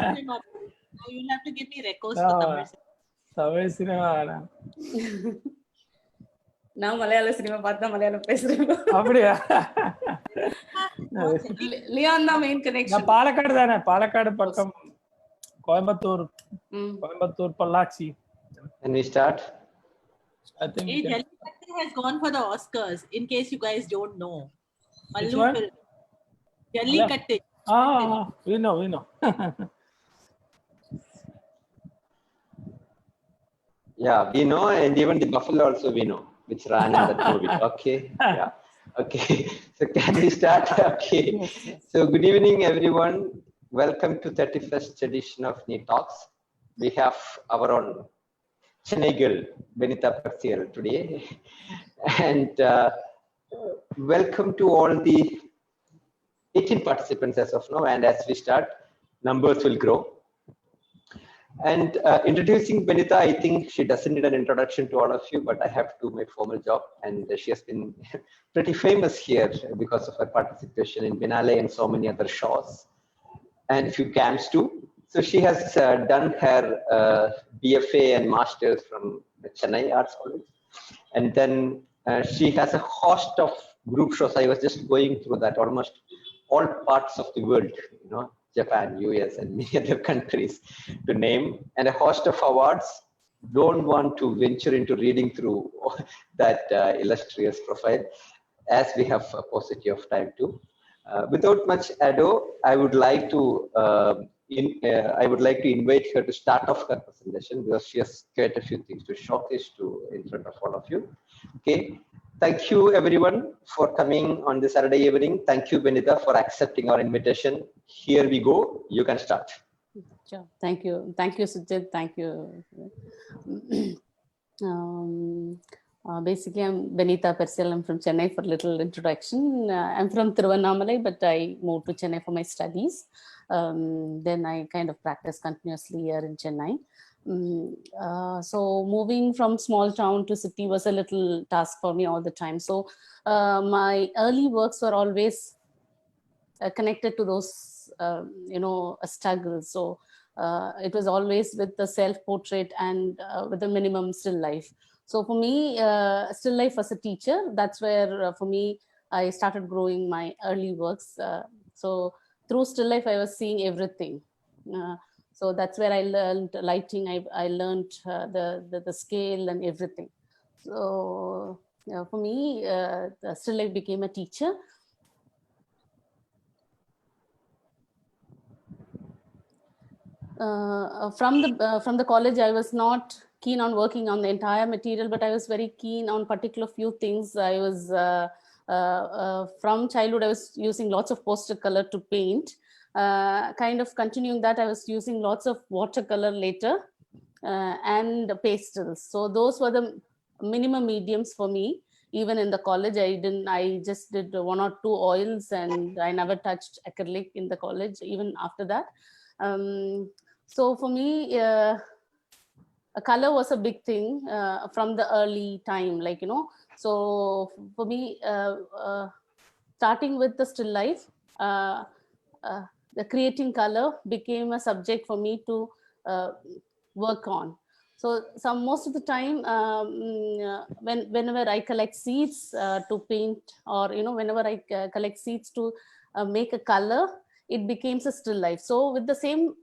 cinema. Now you'll have to give me recos for Tamil cinema. Tamil cinema. நான் மலையாள cinema பார்த்தா மலையாளம் பேசுறேன். அப்படியா? லியான் தான் மெயின் கனெக்ஷன். பாலக்காடு தானே, பாலக்காடு பக்கம் Coimbatore, Coimbatore Pollachi. Can we start? I think Jallikattu has gone for the Oscars. In case you guys don't know, Mallu film. Jallikattu. We know. Yeah, we know, and even the buffalo also we know, which ran in that movie. Okay, yeah, okay. So can we start? Okay. So good evening, everyone. Welcome to 31st edition of Neat Talks. We have our own Chennai girl, Benitha Perciyal today, and welcome to all the 18 participants as of now. And as we start, numbers will grow. And introducing Benitha, I think she doesn't need an introduction to all of you, but I have to do my formal job, and she has been pretty famous here because of her participation in Biennale and so many other shows, and a few camps too. So she has done her BFA and Masters from the Chennai Arts College, and then she has a host of group shows. I was just going through that, almost all parts of the world, you know, Japan, US, and many other countries to name, and a host of awards. Don't want to venture into reading through that illustrious profile, as we have a paucity of time too. Without much ado, I would like to invite her to start off her presentation, because she has quite a few things to showcase in front of all of you. Okay. Thank you everyone for coming on this Saturday evening. Thank you, Benitha, for accepting our invitation. Here we go. You can start. Sure. Thank you, Sujit. Thank you. Basically, I'm Benitha Perciyal. I'm from Chennai. For a little introduction, I'm from Tiruvannamalai, but I moved to Chennai for my studies. Then I kind of practiced continuously here in Chennai. So moving from small town to city was a little task for me all the time. So my early works were always connected to those struggles. So it was always with the self-portrait and with the minimum still life. So for me, still life was a teacher. That's where for me I started growing my early works. So through still life I was seeing everything. So that's where I learned lighting. I learned the scale and everything. So for me, the still life became a teacher. From the college, I was not keen on working on the entire material, but I was very keen on particular few things. I was from childhood, I was using lots of poster color to paint. Kind of continuing that, I was using lots of watercolor later and pastels. So those were the minimum mediums for me. Even in the college, I just did 1 or 2 oils, and I never touched acrylic in the college, even after that. So for me, color was a big thing from the early time, like, you know. So for me, starting with the still life, the creating color became a subject for me to work on. So most of the time, whenever I collect seeds to paint, or whenever I collect seeds to make a color, it becomes a still life. So with the same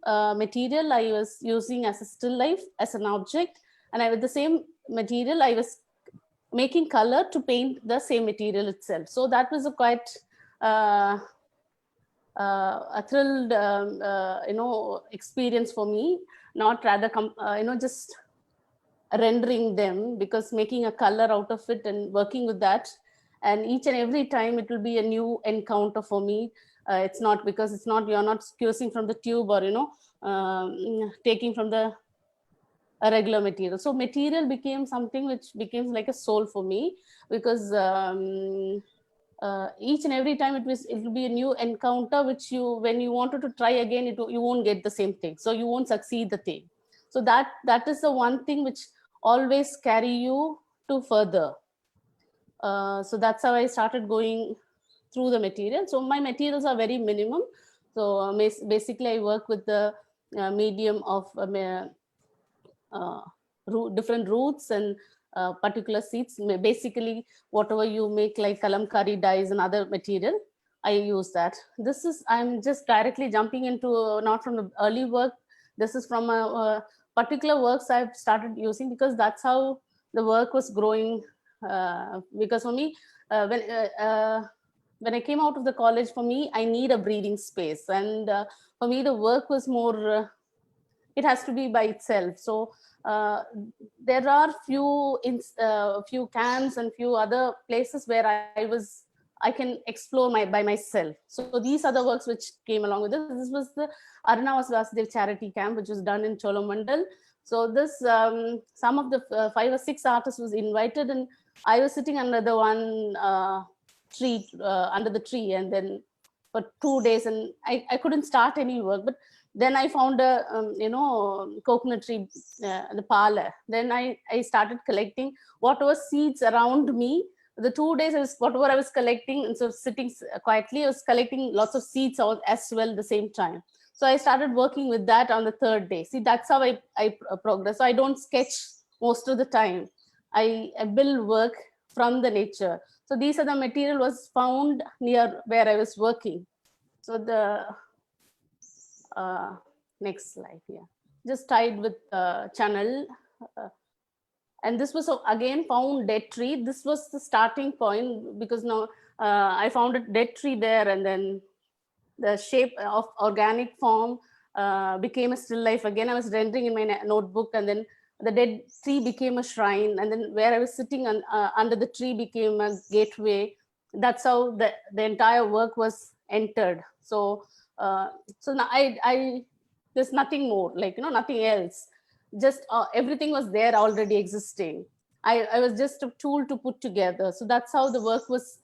material I was using as a still life, as an object, and with the same material I was making color to paint the same material itself. So that was a quite a thrilled experience for me, not rather just rendering them, because making a color out of it and working with that, and each and every time it will be a new encounter for me. It's not because you're not squeezing from the tube, or taking from the regular material. So material became something which became like a soul for me, because each and every time it will be a new encounter, which when you wanted to try again, you won't get the same thing, so you won't succeed the thing. So that is the one thing which always carry you to further. So that's how I started going through the material. So my materials are very minimum. So basically I work with the medium of different roots and particular seeds. Basically, whatever you make like kalamkari dyes and other material, I use that. This is, I'm just directly jumping into not from the early work. This is from a particular works I've started using because that's how the work was growing. Because for me, when I came out of the college, for me, I need a breathing space. And for me, the work was more, it has to be by itself. So there are few cans and few other places where I can explore by myself. So these are the works which came along with this. This was the Arunavas Vasudev charity camp, which was done in Cholomandal. So this, some of the 5 or 6 artists was invited, and I was sitting under the one tree, under the tree, and then for 2 days, and I couldn't start any work. But then I found a coconut tree, the parlor. Then I started collecting whatever seeds around me. The 2 days, whatever I was collecting, and so sitting quietly, I was collecting lots of seeds as well at the same time. So I started working with that on the 3rd day. See, that's how I progress. So I don't sketch most of the time. I build work from the nature. So these are the material was found near where I was working. So the next slide here, just tied with channel. And this was again found dead tree. This was the starting point because now I found a dead tree there, and then the shape of organic form became a still life. Again, I was rendering in my notebook, and then the dead tree became a shrine, and then where I was sitting under the tree became a gateway. That's how the entire work was entered. So so now there's nothing more, like nothing else. Just everything was there already existing. I was just a tool to put together. So that's how the work was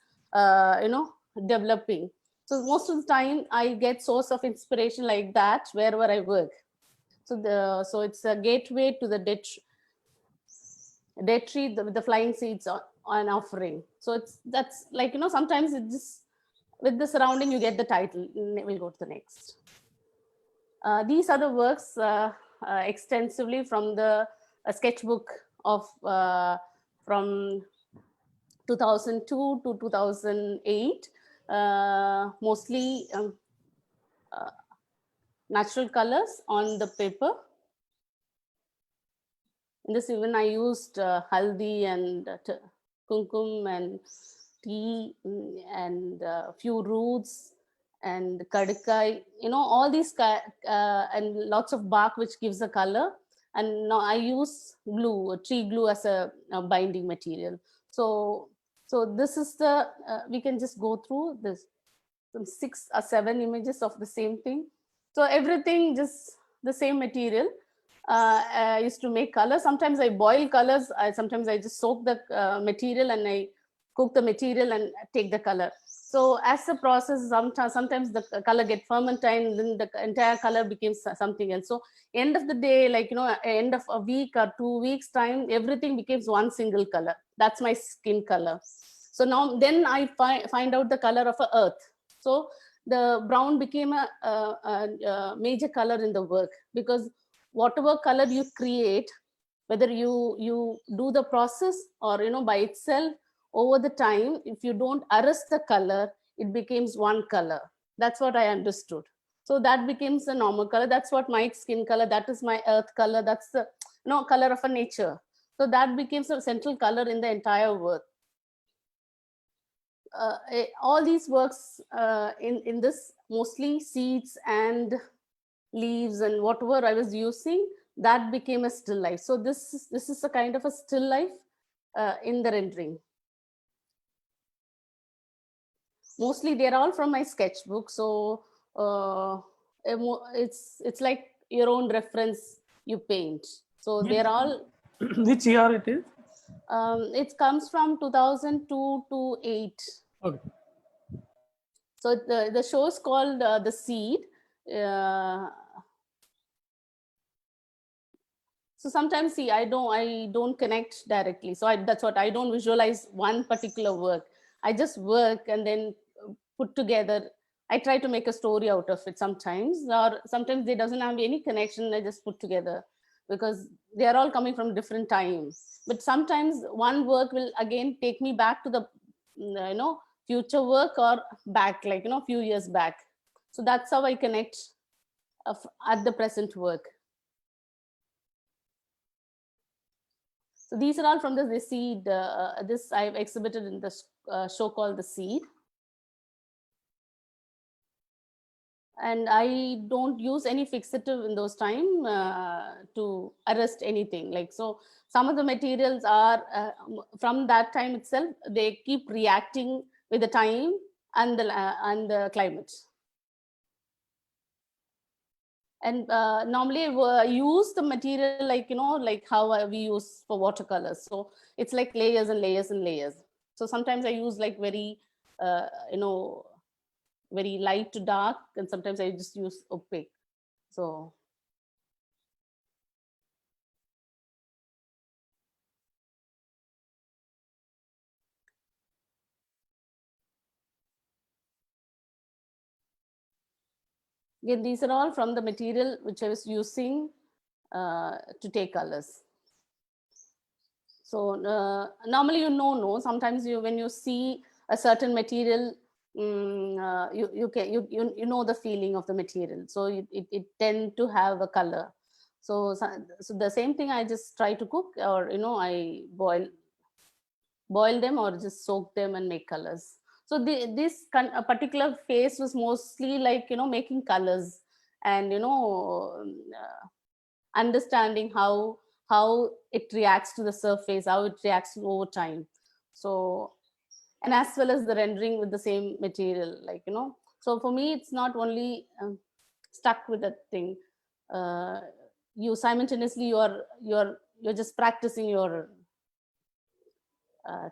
developing. So most of the time I get source of inspiration like that wherever I work. So it's a gateway to the dead tree with the flying seeds on offering. So that's like sometimes it just with the surrounding you get the title. We'll go to the next. These are the works extensively from the sketchbook of from 2002 to 2008, mostly natural colors on the paper. In this even I used haldi and kumkum and tea and few roots and kadikai, all these and lots of bark which gives a color. And now I use glue, tree glue, as a binding material. So this is the we can just go through this, some 6 or 7 images of the same thing. So everything just the same material. I used to make colors. Sometimes I boil colors. Sometimes I just soak the material and I cook the material and take the color. So as a process, sometimes the color get fermented, then the entire color becomes something else. So end of the day, like end of a week or 2 weeks time, everything becomes one single color. That's my skin color. So now then I find out the color of a earth. So the brown became a major color in the work, because whatever color you create, whether you do the process or by itself, over the time, if you don't arrest the color, it becomes one color. That's what I understood. So that becomes a normal color. That's what my skin color, that is my earth color, that's the color of a nature. So that becomes a central color in the entire work. All these works in this, mostly seeds and leaves and whatever I was using, that became a still life. So this is a kind of a still life in the rendering. Mostly they're all from my sketchbook. So it's like your own reference you paint. So they're all. Which year it is? It comes from 2002 to 8. Okay. So the show is called The Seed. So sometimes, see, I don't connect directly. So that's what I don't visualize one particular work. I just work and then put together. I try to make a story out of it sometimes, or sometimes they doesn't have any connection. I just put together because they are all coming from different times. But sometimes one work will again take me back to the future work or back, like few years back. So that's how I connect at the present work. So these are all from the seed. This I've exhibited in the show called The Seed. And I don't use any fixative in those time to arrest anything. Like, so some of the materials are from that time itself, they keep reacting with the time and the climate. And normally I use the material like, like how we use for watercolors. So it's like layers and layers and layers. So sometimes I use like very, very light to dark, and sometimes I just use opaque. So again, these are all from the material which I was using to take colors. So normally, sometimes when you see a certain material, you know the feeling of the material. So it tend to have a color. So the same thing, I just try to cook, or I boil them or just soak them and make colors. So this particular phase was mostly like making colors and understanding how it reacts to the surface, how it reacts over time. So, and as well as the rendering with the same material, like so for me it's not only stuck with that thing. You simultaneously you're just practicing your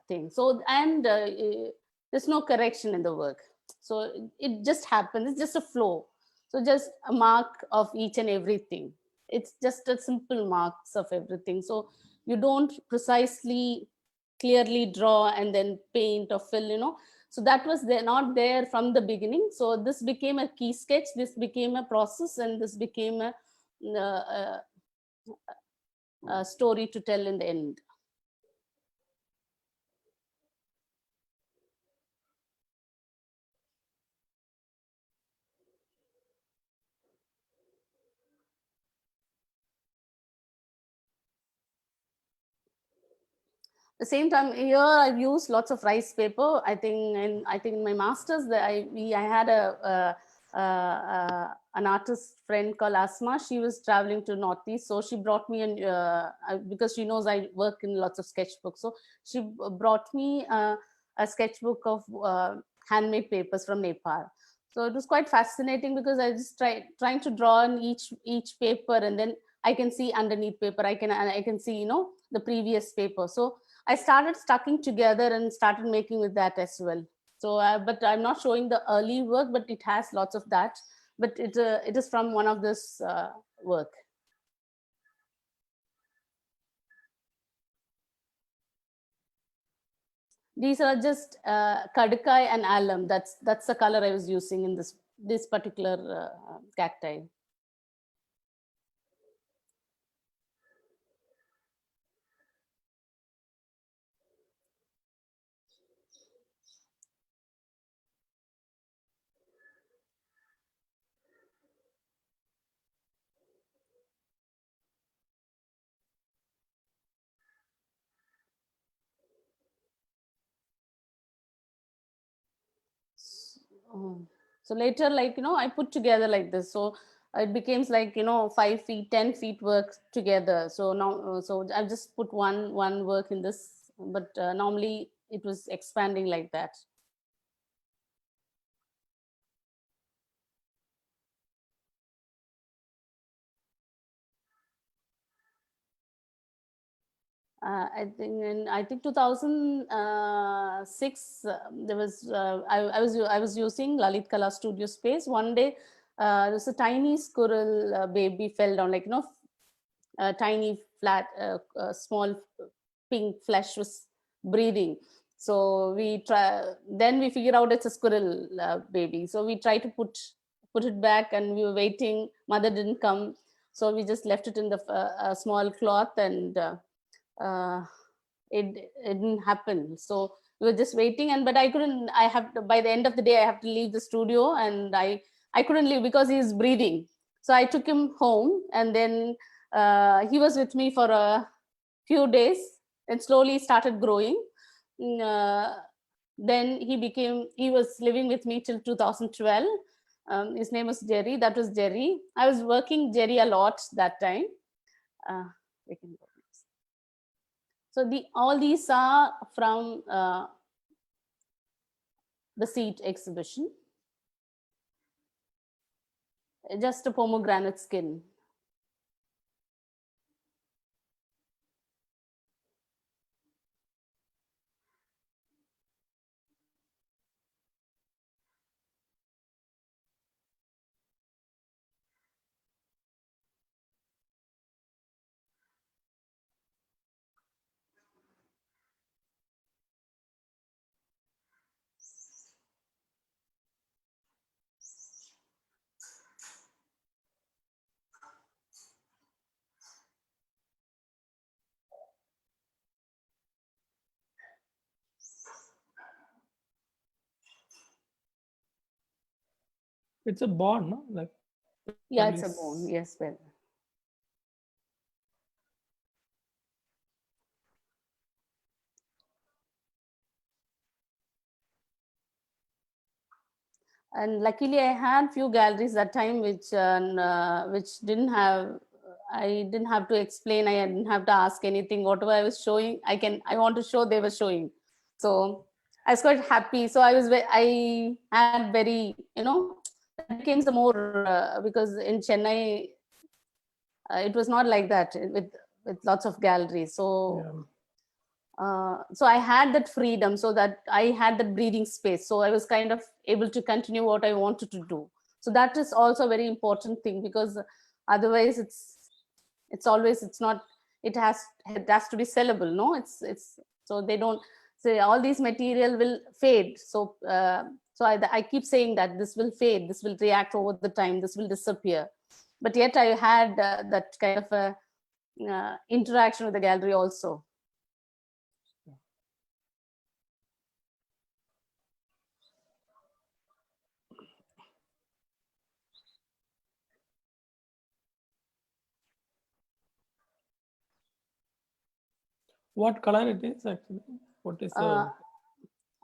thing. So, and there's no correction in the work, so it just happens. It's just a flow. So just a mark of each and everything. It's just a simple marks of everything. So you don't precisely clearly draw and then paint or fill. So that was not there from the beginning. So this became a key sketch, this became a process, and this became a story to tell in the end. The same time here, I've used lots of rice paper. I think in my masters that I had an artist friend called Asma. She was traveling to Northeast, so she brought me because she knows I work in lots of sketchbooks. So she brought me a sketchbook of handmade papers from Nepal. So it was quite fascinating because I just trying to draw on each paper, and then I can see underneath paper. I can see the previous paper. So I started stacking together and started making with that as well. So, but I'm not showing the early work, but it has lots of that. But it is from one of this work. These are just kadakai and alum. That's the color I was using in this particular cacti. So later, like I put together like this, so it becomes like 5 feet 10 feet work together. So now so I've just put one work in this, but normally it was expanding like that. I think 2006 there was I was using Lalit Kala Studio space. One day there was a tiny squirrel baby fell down, like tiny flat small pink flesh was breathing. So then we figure out it's a squirrel baby. So we try to put it back, and we were waiting. Mother didn't come. So we just left it in the small cloth, and it didn't happen. So we were just waiting, but I couldn't. By the end of the day, I have to leave the studio, and I couldn't leave because he's breathing. So I took him home, and then he was with me for a few days, and slowly started growing. Then he was living with me till 2012. His name was Jerry. That was Jerry. I was working Jerry a lot that time. We can go next. So all these are from the seed exhibition. Just a pomegranate skin. It's a bond, no? Like, yeah, it's a bone. Yes, well. And luckily, I had few galleries that time which didn't have. I didn't have to explain. I didn't have to ask anything. Whatever I was showing, I want to show. They were showing. So I was quite happy. So I had very, that became the more because in Chennai, it was not like that with lots of galleries. So. Yeah. So I had that freedom, so that I had that breathing space. So I was kind of able to continue what I wanted to do. So that is also a very important thing, because otherwise it has to be sellable. No, it's so they don't say all these material will fade. So I keep saying that this will fade, this will react over the time, this will disappear. But yet I had that kind of a interaction with the gallery also. What color it is actually? What is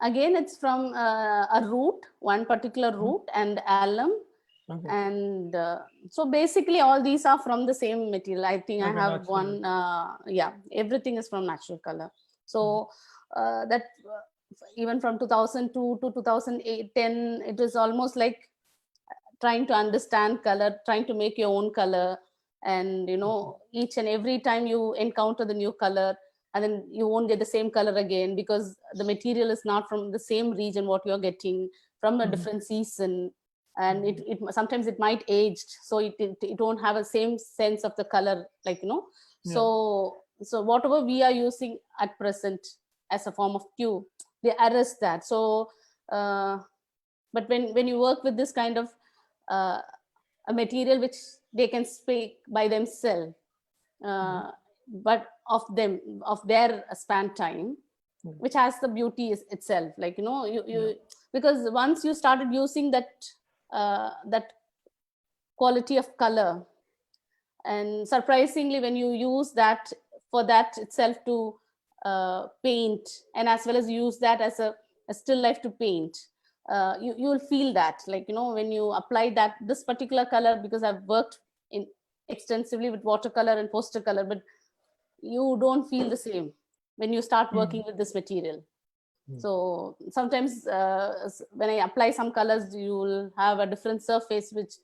again, it's from a root, one particular root, and alum. Okay. And so basically all these are from the same material. I think I have natural. one, everything is from natural color. So that even from 2002 to 2010, it was almost like trying to understand color, trying to make your own color. And each and every time you encounter the new color, and then you won't get the same color again, because the material is not from the same region what you're getting, from a different season. And it sometimes it might aged, so it won't have a same sense of the color, like so whatever we are using at present as a form of cue, they arrest that. So but when you work with this kind of a material which they can speak by themselves, but of their span time, which has the beauty itself, like because once you started using that quality of color, and surprisingly when you use that for that itself to paint, and as well as use that as a still life to paint, you will feel that, like when you apply this particular color, because I've worked extensively with watercolor and poster color, but you don't feel the same when you start working with this material. So sometimes when I apply some colors, you will have a different surface which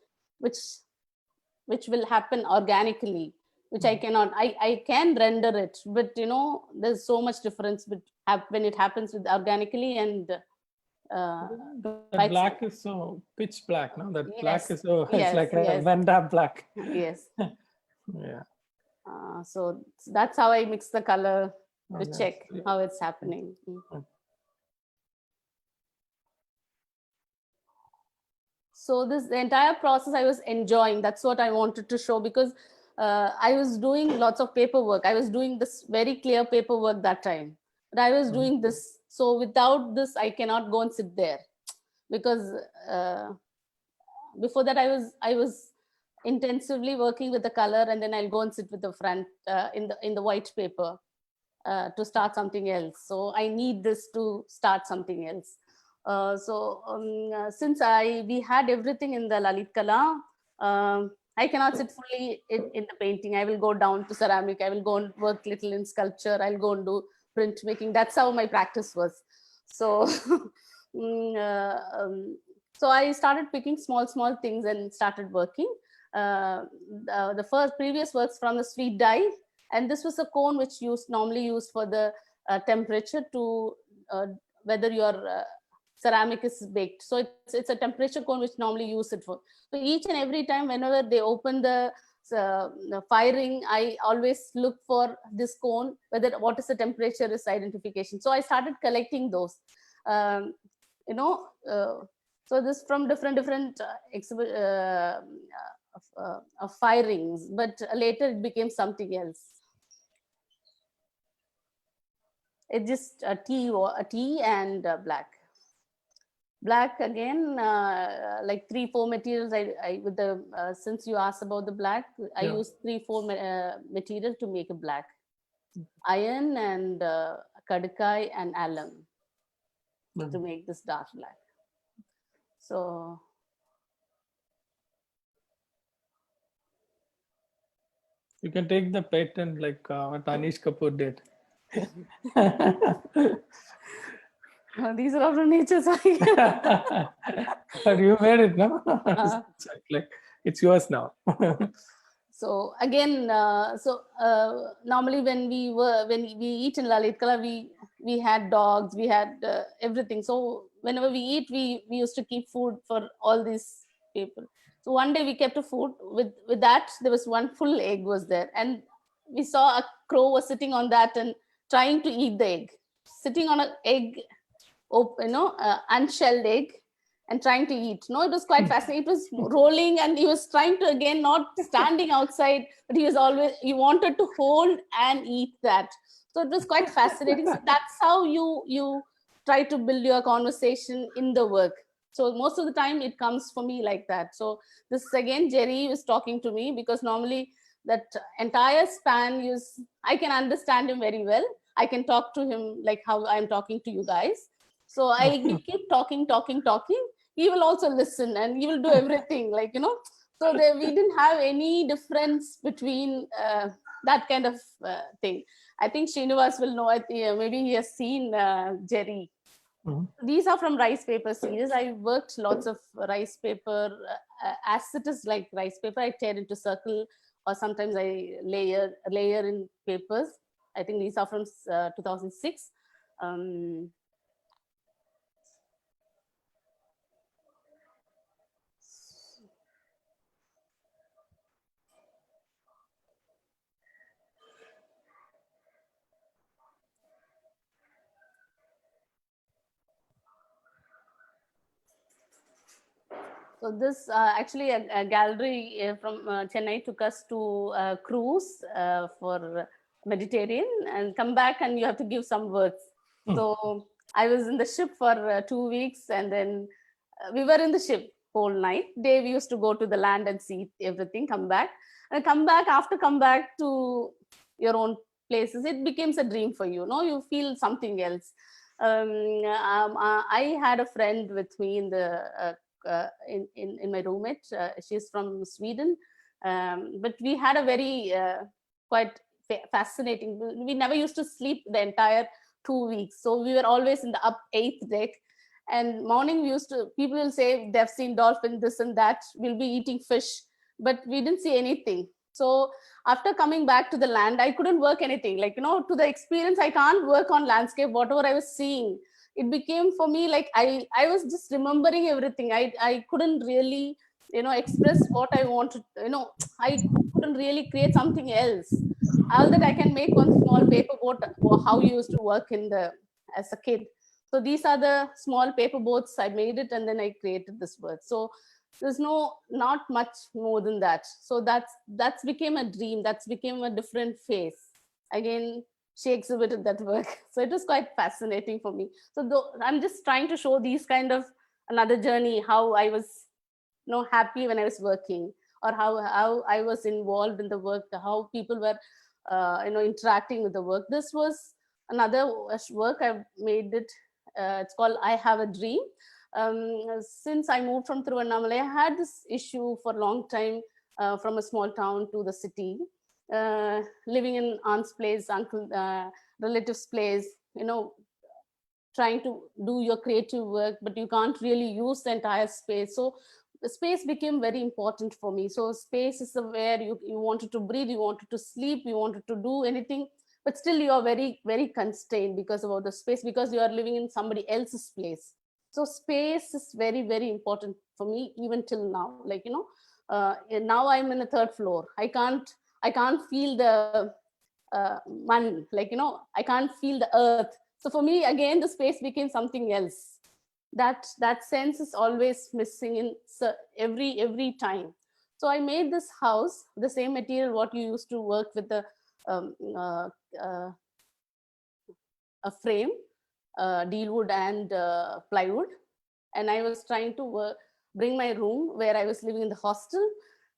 will happen organically, which I cannot. I can render it, but there's so much difference when it happens with organically and the black is so pitch black, no? That black is so yes, it's like a Van Damme black. Yes. Yeah. So that's how I mix the color to check how it's happening. So the entire process I was enjoying. That's what I wanted to show, because I was doing lots of paperwork. I was doing this very clear paperwork that time, but I was doing this. So without this, I cannot go and sit there, because before that I was intensively working with the color, and then I'll go and sit with the front in the white paper to start something else. So I need this to start something else. Since we had everything in the Lalit Kala, I cannot sit fully in the painting. I will go down to ceramic. I will go and work little in sculpture. I'll go and do printmaking. That's how my practice was. So, so I started picking small things and started working. The previous works from the sweet dye, and this was a cone which normally used for the temperature to whether your ceramic is baked. So it's a temperature cone which normally use it for. So each and every time whenever they open the firing, I always look for this cone, whether what is the temperature is identification. So I started collecting those, so this from different firings, but later it became something else. It's just a tea and black. Black again, like 3-4 materials. I with the since you asked about the black, I used 3-4 material to make a black. Iron and kadakai and alum to make this dark black. So you can take the patent like what Anish Kapoor did. These are all from nature. Sorry. But you made it, no? Like it's yours now. So again, normally when we eat in Lalit Kala, we had dogs, we had everything. So whenever we eat, we used to keep food for all these people. So one day we kept a food with that. There was one full egg was there, and we saw a crow was sitting on that and trying to eat the egg, sitting on an egg, unshelled egg, and trying to eat. No, it was quite fascinating. It was rolling, and he was trying to, again, not standing outside, but he wanted to hold and eat that. So it was quite fascinating. So that's how you try to build your conversation in the work. So most of the time it comes for me like that. So this again, Jerry was talking to me, because normally that entire span I can understand him very well. I can talk to him like how I'm talking to you guys. So I keep talking. He will also listen, and he will do everything, so we didn't have any difference between that kind of thing. I think Srinivas will know. Maybe he has seen Jerry. These are from rice paper series. I worked lots of rice paper. As it is like rice paper, I tear into circle, or sometimes I layer in papers. I think these are from 2006. So this actually a gallery from Chennai took us to a cruise for Mediterranean, and come back and you have to give some words. So I was in the ship for 2 weeks, and then we were in the ship whole night. Day we used to go to the land and see everything, come back to your own places. It becomes a dream for you. You feel something else. I had a friend with me in the in my roommate. She's from Sweden, but we had a very quite fascinating. We never used to sleep the entire 2 weeks, so we were always in the up 8th deck. And morning people will say they've seen dolphin, this and that. We'll be eating fish, but we didn't see anything. So after coming back to the land, I couldn't work anything. To the experience, I can't work on landscape. Whatever I was seeing, it became for me like I was just remembering everything. I couldn't really express what I wanted. I couldn't really create something else. All that I can make one small paper boat, how you used to work as a kid. So these are the small paper boats. I made it, and then I created this word. So There's not much more than that. So that's became a dream. That's became a different phase. Again, she exhibited that work. So it was quite fascinating for me. So though, I'm just trying to show these kind of another journey, how I was happy when I was working, or how I was involved in the work, how people were interacting with the work. This was another work I've made it. It's called I Have a Dream. Since I moved from Tiruvannamalai, I had this issue for a long time, from a small town to the city, living in aunt's place, uncle, relatives' place, trying to do your creative work, but you can't really use the entire space. So the space became very important for me. So space is where you wanted to breathe, you wanted to sleep, you wanted to do anything, but still you are very, very constrained because of the space, because you are living in somebody else's place. So space is very, very important for me, even till now. Like, now I'm in the third floor. I can't feel the man, like, I can't feel the earth. So for me, again, the space became something else. That sense is always missing in every time. So I made this house, the same material what you used to work with, the a frame, deal wood and plywood. And I was trying to bring my room where I was living in the hostel.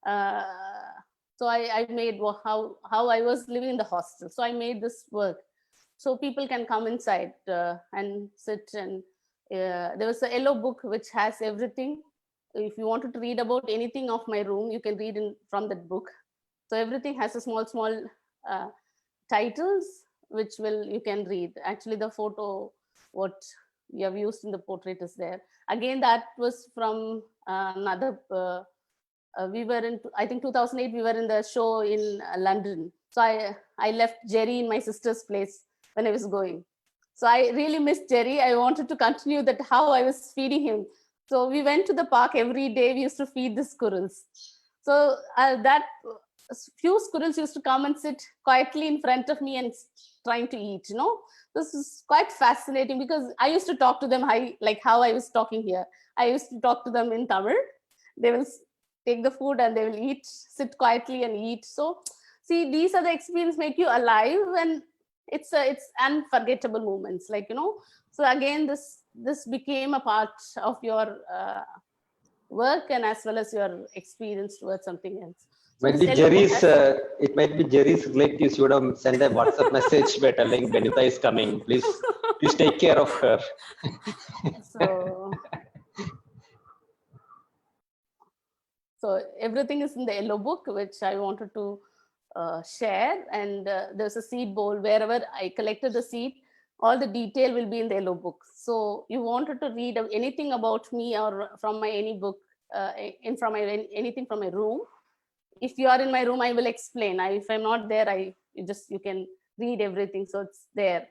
So I made how I was living in the hostel. So I made this work so people can come inside and sit. And there was a yellow book which has everything. If you wanted to read about anything of my room, you can read from that book. So everything has a small titles which you can read. Actually, the photo what we have used in the portrait is there. Again, that was from another. We were in, I think 2008, we were in the show in London. So I left Jerry in my sister's place when I was going. So I really missed Jerry. I wanted to continue that, how I was feeding him. So we went to the park every day. We used to feed the squirrels. So that few squirrels used to come and sit quietly in front of me and trying to eat. This is quite fascinating, because I used to talk to them like how I was talking here. I used to talk to them in Tamil. They will take the food and they will eat, sit quietly and eat. So see, these are the experiences make you alive, and it's unforgettable moments, like, so again, this became a part of your work, and as well as your experience towards something else. So it might be Jerry's relatives would have sent a WhatsApp message by telling Benitha is coming. Please take care of her. So everything is in the yellow book, which I wanted to share. And there's a seed bowl. Wherever I collected the seed, all the detail will be in the yellow book. So you wanted to read anything about me, or from any book, anything from my room. If you are in my room, I will explain. If I'm not there, you can read everything. So it's there.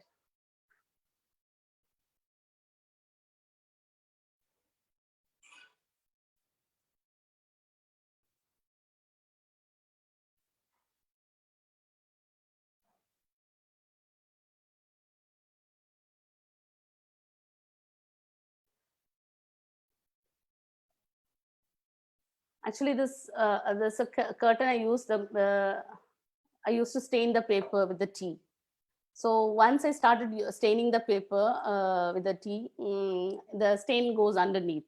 Actually, there's a curtain I used. I used to stain the paper with the tea. So once I started staining the paper with the tea, the stain goes underneath.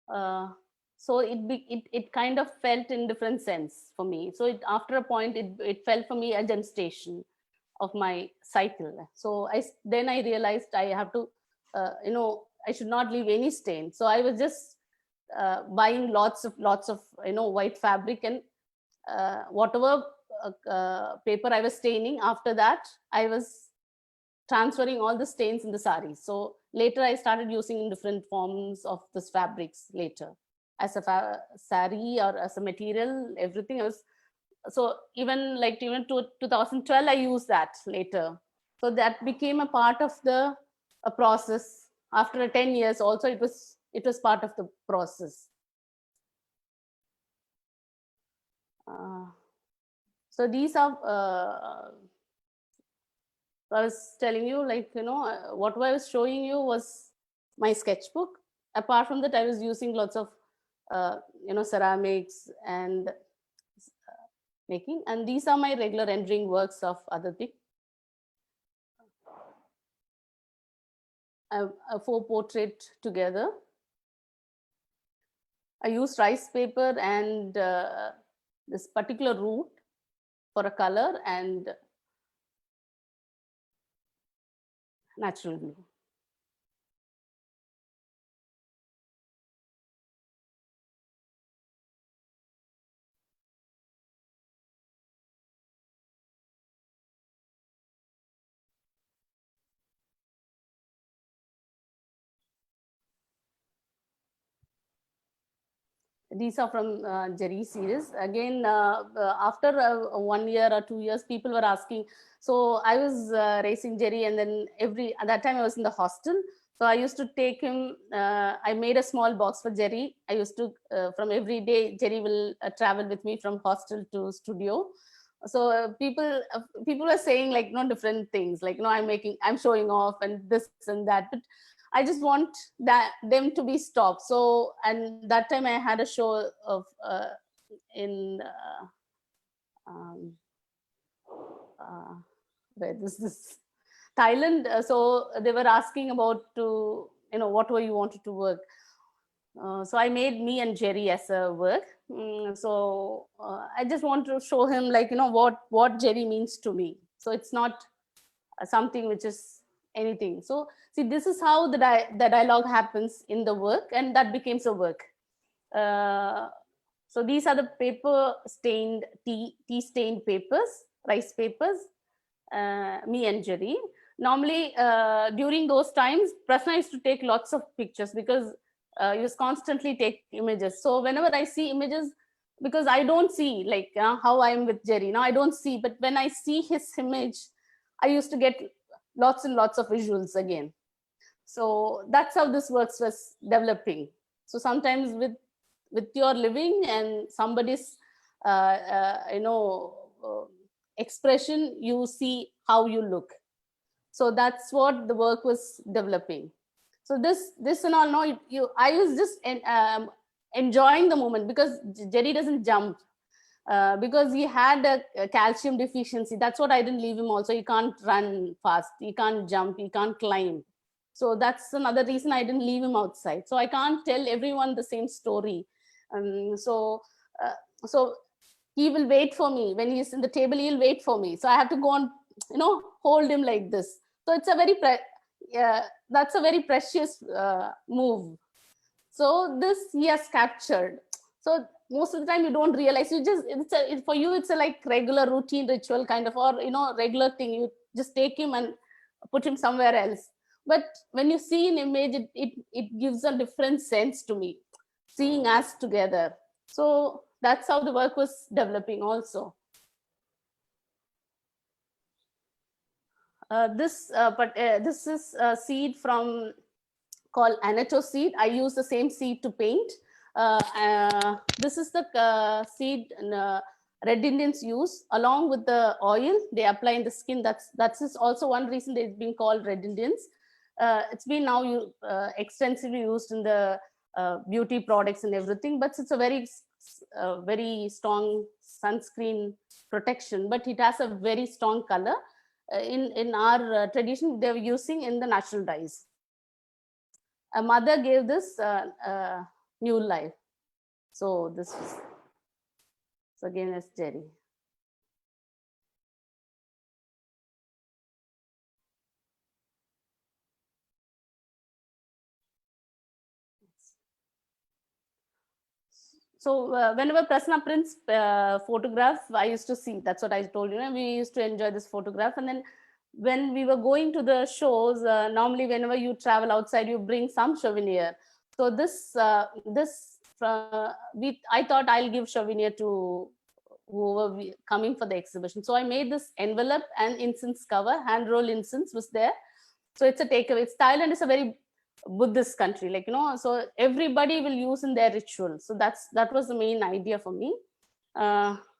So it kind of felt in different sense for me. So after a point, it felt for me a gestation of my cycle. So then I realized I have to, I should not leave any stain. So I was just buying lots of white fabric, and whatever paper I was staining, after that I was transferring all the stains in the sari. So later I started using different forms of this fabrics later, as a sari or as a material, everything else. So even to 2012, I used that later. So that became a part of the process. After 10 years also, it was part of the process. So these are, I was telling you, what I was showing you was my sketchbook. Apart from that, I was using lots of ceramics and making. And these are my regular rendering works of other things. A 4 portrait together. I used rice paper and this particular root for a color and natural glue. These are from Jerry series. Again, after 1 year or 2 years, people were asking. So I was racing Jerry, and then at that time I was in the hostel. So I used to take him, I made a small box for Jerry. I used to, from every day, Jerry will travel with me from hostel to studio. So people were saying like, different things, like, I'm showing off and this and that. But I just want them to be stopped. So, and that time I had a show of in where this Thailand. So they were asking about what way you wanted to work. So I made me and Jerry as a work. So I just want to show him like, what Jerry means to me. So it's not something which is anything. So see, this is how the dialogue happens in the work, and that becomes a work. So these are the paper stained, tea stained papers, rice papers, me and Jerry. Normally, during those times, Prasna used to take lots of pictures because he was constantly take images. So whenever I see images, because I don't see like how I am with Jerry, I don't see, but when I see his image, I used to get lots and lots of visuals again. So that's how this works was developing. So sometimes with your living and somebody's expression, you see how you look. So that's what the work was developing. So this and all, I was just enjoying the moment because Jerry doesn't jump. Because he had a calcium deficiency. That's what I didn't leave him also. He can't run fast, he can't jump, he can't climb. So that's another reason I didn't leave him outside. So I can't tell everyone the same story. So he will wait for me. When he's in the table, he'll wait for me. So I have to go and, hold him like this. So it's a very, that's a very precious move. So this he has captured. So most of the time you don't realize, for you it's a like regular routine ritual kind of, or regular thing. You just take him and put him somewhere else. But when you see an image, it gives a different sense to me, seeing us together. So that's how the work was developing also. This is a seed from called anato seed. I use the same seed to paint. This is the seed Red Indians use along with the oil they apply in the skin. That's also one reason they've been called Red Indians. It's been now extensively used in the beauty products and everything, but it's a very strong sunscreen protection, but it has a very strong color. In our tradition, they were using in the natural dyes. A mother gave this new life. So this is, so again, it's Jerry. So whenever Prasanna prints photograph, I used to see. That's what I told you. We used to enjoy this photograph. And then when we were going to the shows, normally whenever you travel outside, you bring some souvenir. So I thought I'll give souvenir to whoever coming for the exhibition. So I made this envelope and incense cover, hand roll incense was there. So it's a takeaway. Thailand is a very Buddhist country, like, so everybody will use in their ritual. So that was the main idea for me.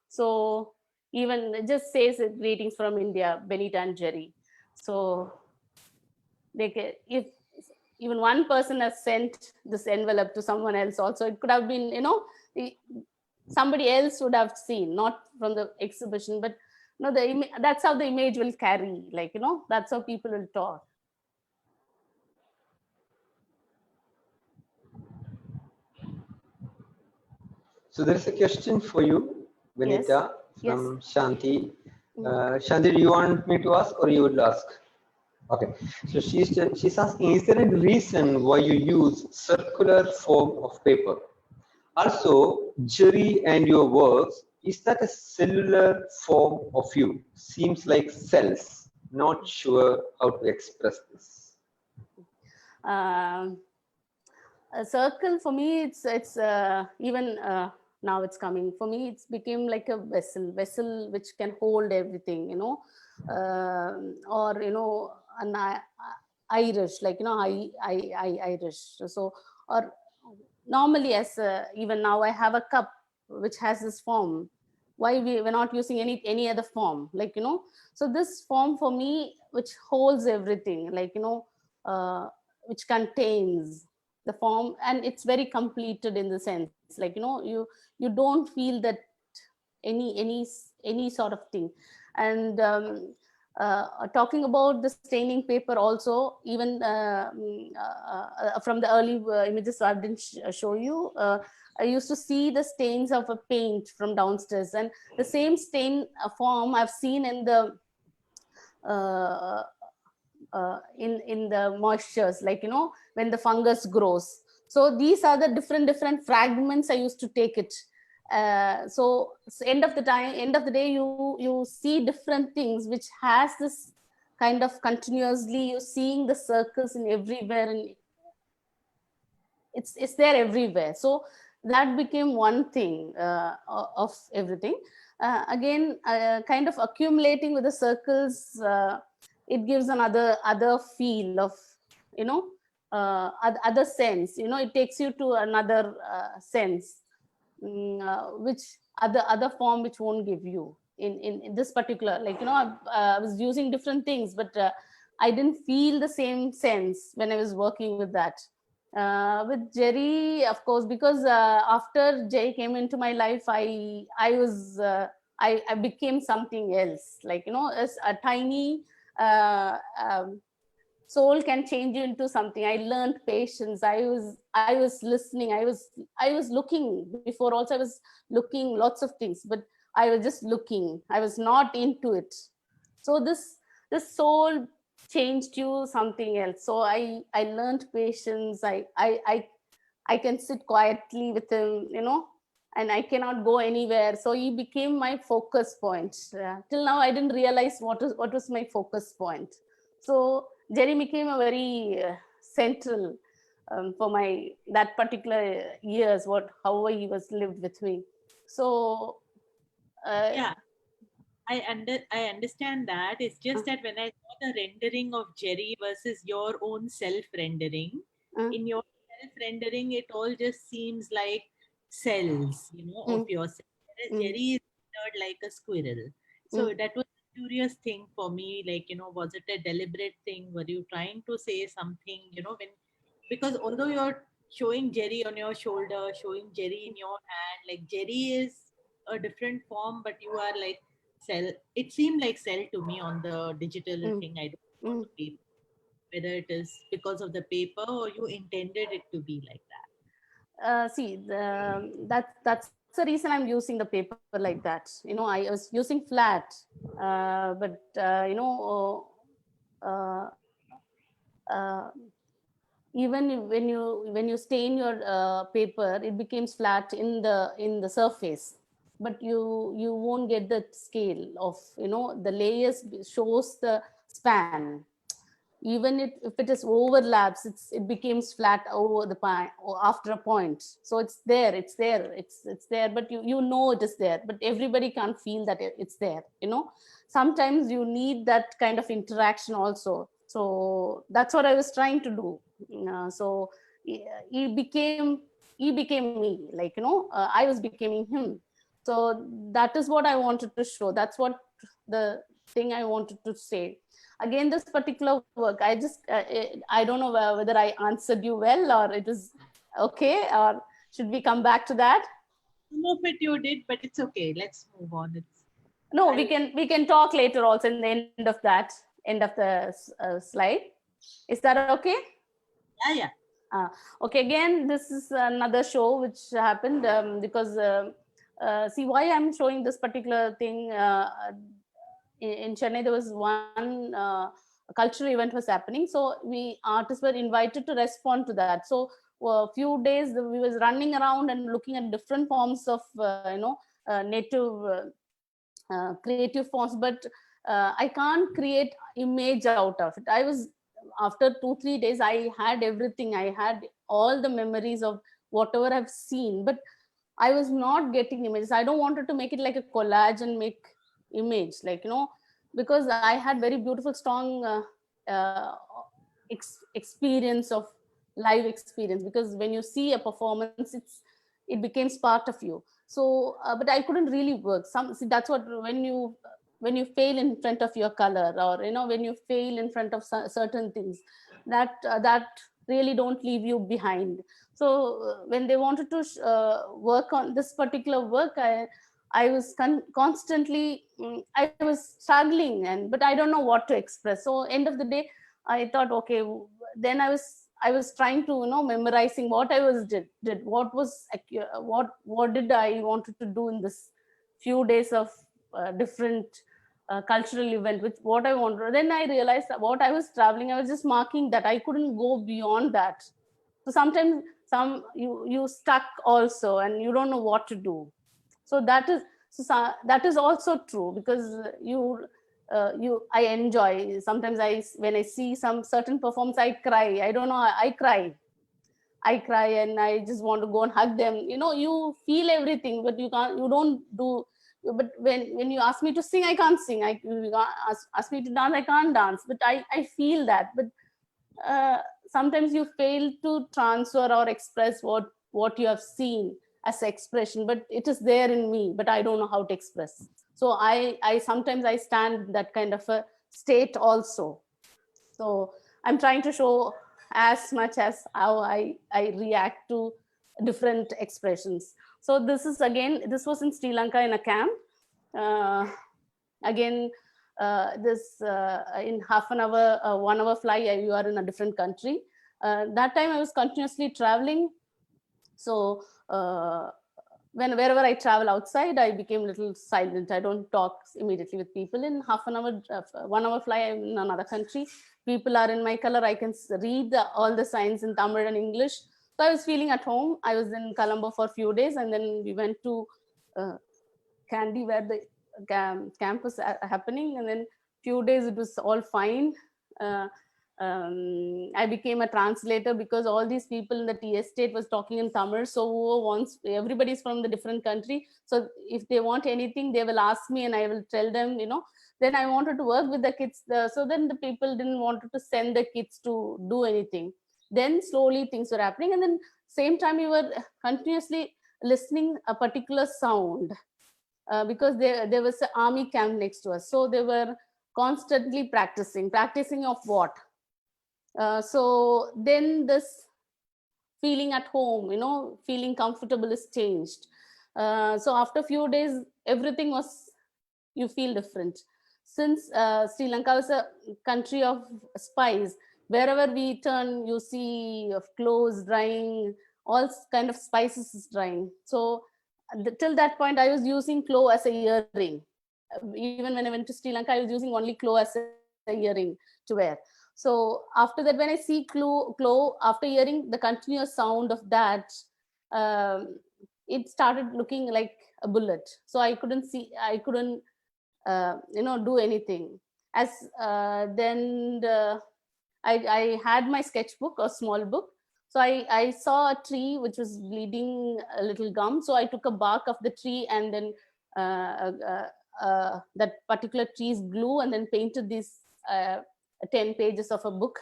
So even it just says greetings from India, Benitha and Jerry. So if even one person has sent this envelope to someone else also. It could have been, somebody else would have seen, not from the exhibition, but that's how the image will carry, that's how people will talk. So there's a question for you, Benitha, from Shanti. Shanti, do you want me to ask or you would ask? Okay. So she's asking, is there a reason why you use circular form of paper? Also, Jerry and your works, is that a cellular form of you? Seems like cells. Not sure how to express this. A circle for me, it's even now it's coming. For me, it's became like a vessel which can hold everything, or an Irish, Irish. So, or normally, as even now, I have a cup which has this form. Why we're not using any other form, so this form for me, which holds everything, which contains the form, and it's very completed in the sense, you don't feel that any sort of thing. And talking about the staining paper also, even from the early images I didn't show you, I used to see the stains of a paint from downstairs, and the same stain form I've seen in the in the moistures, when the fungus grows. So these are the different fragments I used to take it. So end of the day, you see different things which has this kind of continuously, you're seeing the circles in everywhere, and it's there everywhere. So that became one thing of everything. Again, kind of accumulating with the circles, it gives another feel of, other sense. It takes you to another sense, which other form which won't give you in this particular, I was using different things, but I didn't feel the same sense when I was working with that. With Jerry, of course, because after Jerry came into my life, I became something else, as a tiny soul can change you into something. I learned patience. I was listening. I was looking before also. I was looking lots of things, but I was just looking. I was not into it. So this soul changed you something else. So I learned patience. I can sit quietly with him, and I cannot go anywhere. So he became my focus point. Till now, I didn't realize what was my focus point. So Jerry became a very central for that particular years, however he was lived with me. So yeah, I understand that. It's just that when I saw the rendering of Jerry versus your own self rendering, in your self rendering, it all just seems like cells, of yourself. Whereas Jerry is like a squirrel. So that was a curious thing for me. Was it a deliberate thing? Were you trying to say something? Because although you're showing Jerry on your shoulder, showing Jerry in your hand, like Jerry is a different form, but you are like cell. It seemed like cell to me on the digital thing. I don't know the paper, whether it is because of the paper or you intended it to be like that. See, that's the reason I'm using the paper like that. I was using flat, but even when you stain your paper, it becomes flat in the surface, but you won't get the scale of, the layers shows the span. Even if it is overlaps, it becomes flat over the point or after a point. So it's there, but you it is there, but everybody can't feel that it's there. Sometimes you need that kind of interaction also. So that's what I was trying to do. So he became me, I was becoming him. So that is what I wanted to show. That's what the thing I wanted to say. Again, this particular work, I don't know whether I answered you well or it is okay, or should we come back to that? Some of it you did, but it's okay. Let's move on. No, we can talk later also in the end of the slide. Is that okay? Yeah. Okay, again, this is another show which happened because see why I'm showing this particular thing. In Chennai, there was one cultural event was happening. So we artists were invited to respond to that. So a few days we was running around and looking at different forms of native creative forms, but I can't create image out of it. I was, after 2-3 days, I had everything. I had all the memories of whatever I've seen, but I was not getting images. I don't wanted to make it like a collage and make image, like, because I had very beautiful, strong experience of live experience, because when you see a performance, it becomes part of you. So but I couldn't really work. See, that's what, when you fail in front of your color, or when you fail in front of certain things, that really don't leave you behind. So when they wanted to work on this particular work, I was constantly, I was struggling, but I don't know what to express. So end of the day, I thought, okay, then I was trying to memorizing what I was did what was what did I wanted to do in this few days of different cultural event, with what I wanted. Then I realized that what I was traveling, I was just marking that. I couldn't go beyond that. So sometimes you stuck also, and you don't know what to do. So that is also true, because I enjoy. Sometimes when I see some certain performance, I cry. I don't know, I cry, and I just want to go and hug them. You feel everything, but you don't do. But when you ask me to sing, I can't sing. You ask me to dance, I can't dance. But I feel that. But sometimes you fail to transfer or express what you have seen as expression, but it is there in me, but I don't know how to express. So I sometimes I stand that kind of a state also. So I'm trying to show as much as how I react to different expressions. So this was in Sri Lanka in a camp. Again, this in half an hour, 1 hour fly, you are in a different country. That time I was continuously traveling. So wherever I travel outside, I became a little silent. I don't talk immediately with people. In half an hour, 1 hour fly, I'm in another country. People are in my color. I can read all the signs in Tamil and English. So I was feeling at home. I was in Colombo for a few days, and then we went to Kandy, where the camp was happening. And then few days it was all fine. I became a translator, because all these people in the tea estate was talking in Tamil. So everybody's from the different country. So if they want anything, they will ask me, and I will tell them, Then I wanted to work with the kids. So then the people didn't want to send the kids to do anything. Then slowly things were happening. And then same time we were continuously listening a particular sound, because there was an army camp next to us. So they were constantly practicing of what? So then this feeling at home, feeling comfortable is changed. So after a few days, everything you feel different. Since Sri Lanka was a country of spice, wherever we turn, you see clothes drying, all kind of spices is drying. So till that point, I was using clove as a earring. Even when I went to Sri Lanka, I was using only clove as a earring to wear. So after that, when I see clove, after hearing the continuous sound of that, it started looking like a bullet. So I couldn't do anything. As then I had my sketchbook, a small book. So I saw a tree which was bleeding a little gum. So I took a bark of the tree, and then that particular tree's glue, and then painted these 10 pages of a book.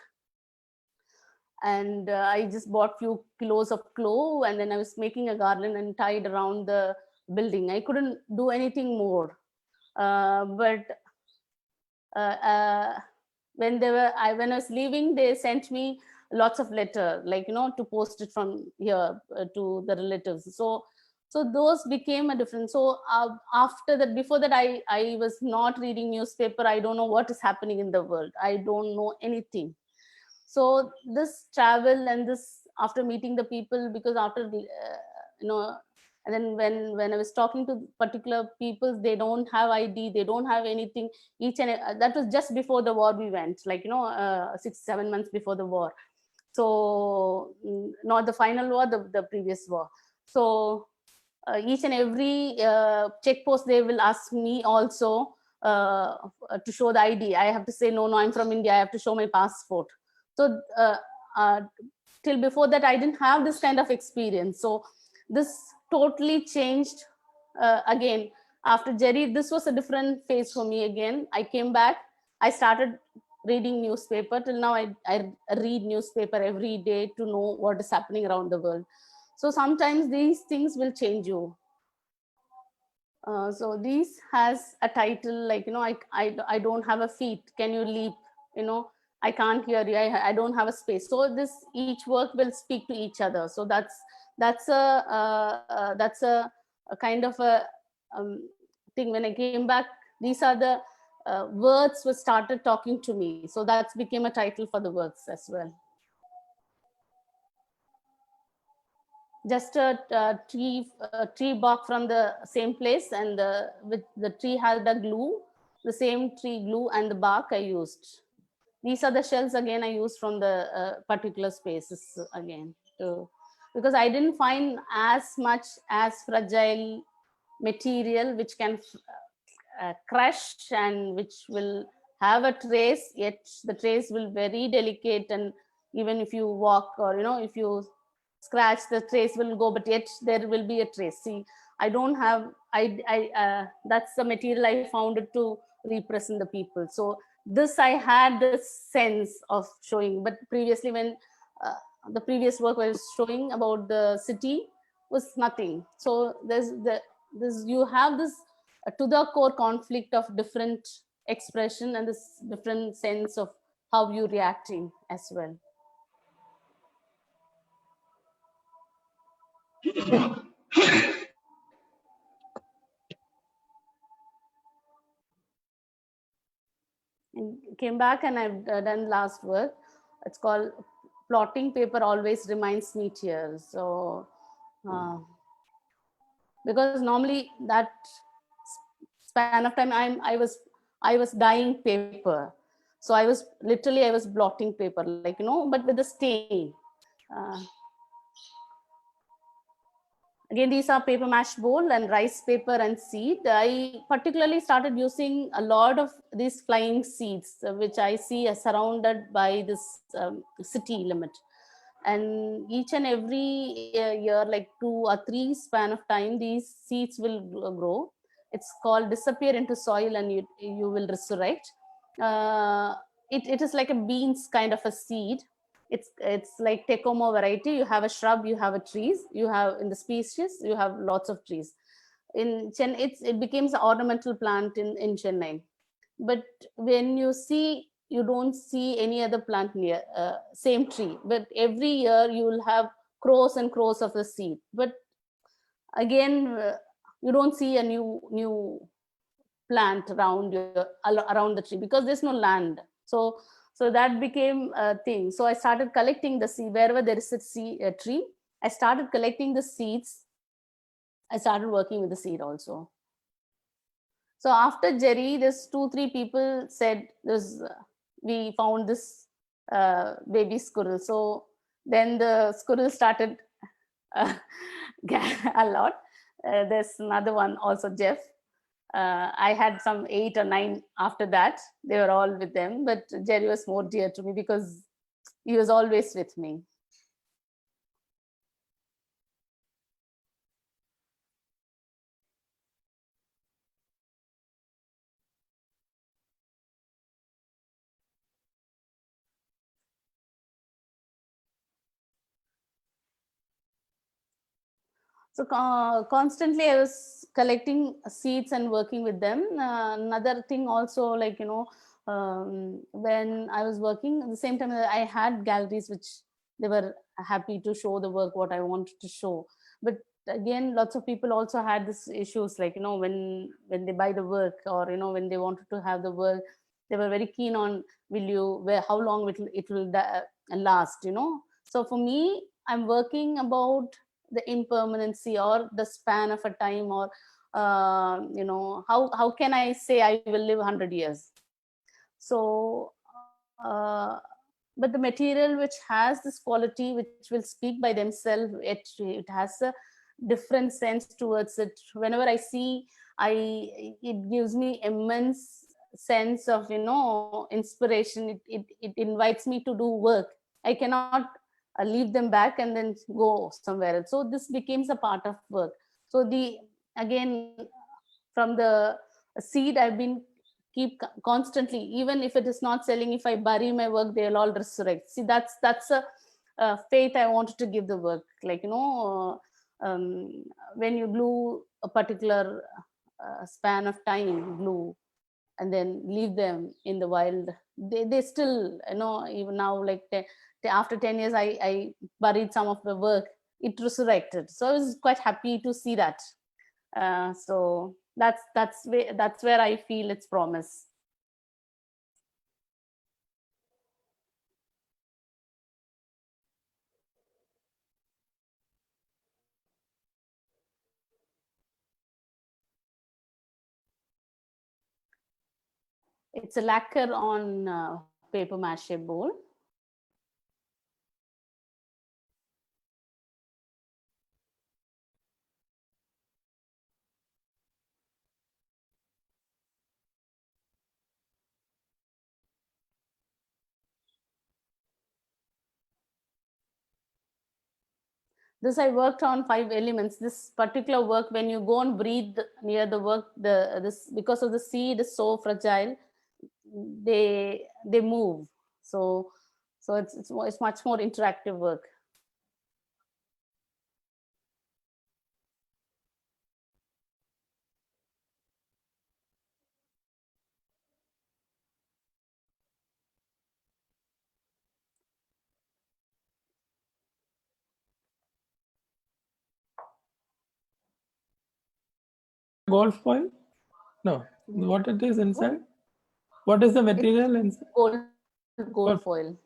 And I just bought few kilos of clove, and then I was making a garland and tied around the building. I couldn't do anything more. But when when I was leaving, they sent me lots of letter, like, to post it from here to the relatives. So those became a difference. So after that, before that, I was not reading newspaper. I don't know what is happening in the world. I don't know anything. So this travel and this, after meeting the people, because after and then when I was talking to particular people, they don't have ID, they don't have anything. That was just before the war we went, like 6-7 months before the war. So not the final war, the previous war. So each and every check post, they will ask me also to show the ID. I have to say, no, I'm from India. I have to show my passport. So till before that, I didn't have this kind of experience. So this totally changed again. After Jerry, this was a different phase for me again. I came back. I started reading newspaper. Till now, I read newspaper every day to know what is happening around the world. So sometimes these things will change you. So this has a title like, I don't have a feet. Can you leap? I can't hear you. I don't have a space. So this, each work will speak to each other. So that's a kind of a thing. When I came back, these are the words were started talking to me. So that became a title for the works as well. Just a tree bark from the same place, and with the tree had a glue, the same tree glue and the bark I used. These are the shells again I used from the particular spaces again, because I didn't find as much as fragile material which can crush and which will have a trace, yet the trace will very delicate, and even if you walk or if you scratch, the trace will go, but yet there will be a trace. See, I don't have, that's the material I found it to represent the people. So this, I had this sense of showing, but previously when the previous work was showing about the city was nothing. So you have this to the core conflict of different expression and this different sense of how you're reacting as well. And came back and I've done last work. It's called Plotting Paper Always Reminds Me Tears. So because normally that span of time I was dyeing paper. So I was blotting paper, like, but with the stain. Again, these are paper mache bowl and rice paper and seed. I particularly started using a lot of these flying seeds, which I see are surrounded by this city limit. And each and every year, like 2 or 3 span of time, these seeds will grow. It's called disappear into soil and you will resurrect. It is like a beans kind of a seed. It's like Tecoma variety. You have a shrub, you have a trees, you have in the species, you have lots of trees. In Chennai, it becomes an ornamental plant in Chennai. But when you see, you don't see any other plant near same tree. But every year you will have crores and crores of the seed. But again, you don't see a new plant around the tree because there's no land. So that became a thing. So I started collecting the seed wherever there is a tree. I started collecting the seeds. I started working with the seed also. So after Jerry, there's 2-3 people said we found this baby squirrel. So then the squirrel started a lot. There's another one also, Jeff. I had some 8 or 9 after that. They were all with them, but Jerry was more dear to me because he was always with me. So constantly I was collecting seeds and working with them. Another thing also, like, when I was working at the same time, I had galleries which they were happy to show the work what I wanted to show. But again, lots of people also had this issues, like, when they buy the work, or when they wanted to have the work, they were very keen on, how long it will last. So for me, I'm working about the impermanency or the span of a time, or how can I say I will live 100 years. So but the material which has this quality, which will speak by themselves, it has a different sense towards it. Whenever I see, it gives me immense sense of inspiration. It invites me to do work. I cannot leave them back and then go somewhere else. So this becomes a part of work. So again, from the seed, I've been keep constantly, even if it is not selling, if I bury my work, they'll all resurrect. See, that's a faith I wanted to give the work. Like, when you glue a particular span of time, glue, and then leave them in the wild, they still, even now, like, after 10 years, I buried some of the work, it resurrected. So I was quite happy to see that. So that's where I feel its promise. It's a lacquer on paper mache bowl. This I worked on 5 elements. This particular work, when you go and breathe near the work, this, because of the seed is so fragile, they move. So it's much more interactive work. Gold foil? No. What it is inside? What is the material inside? Gold foil.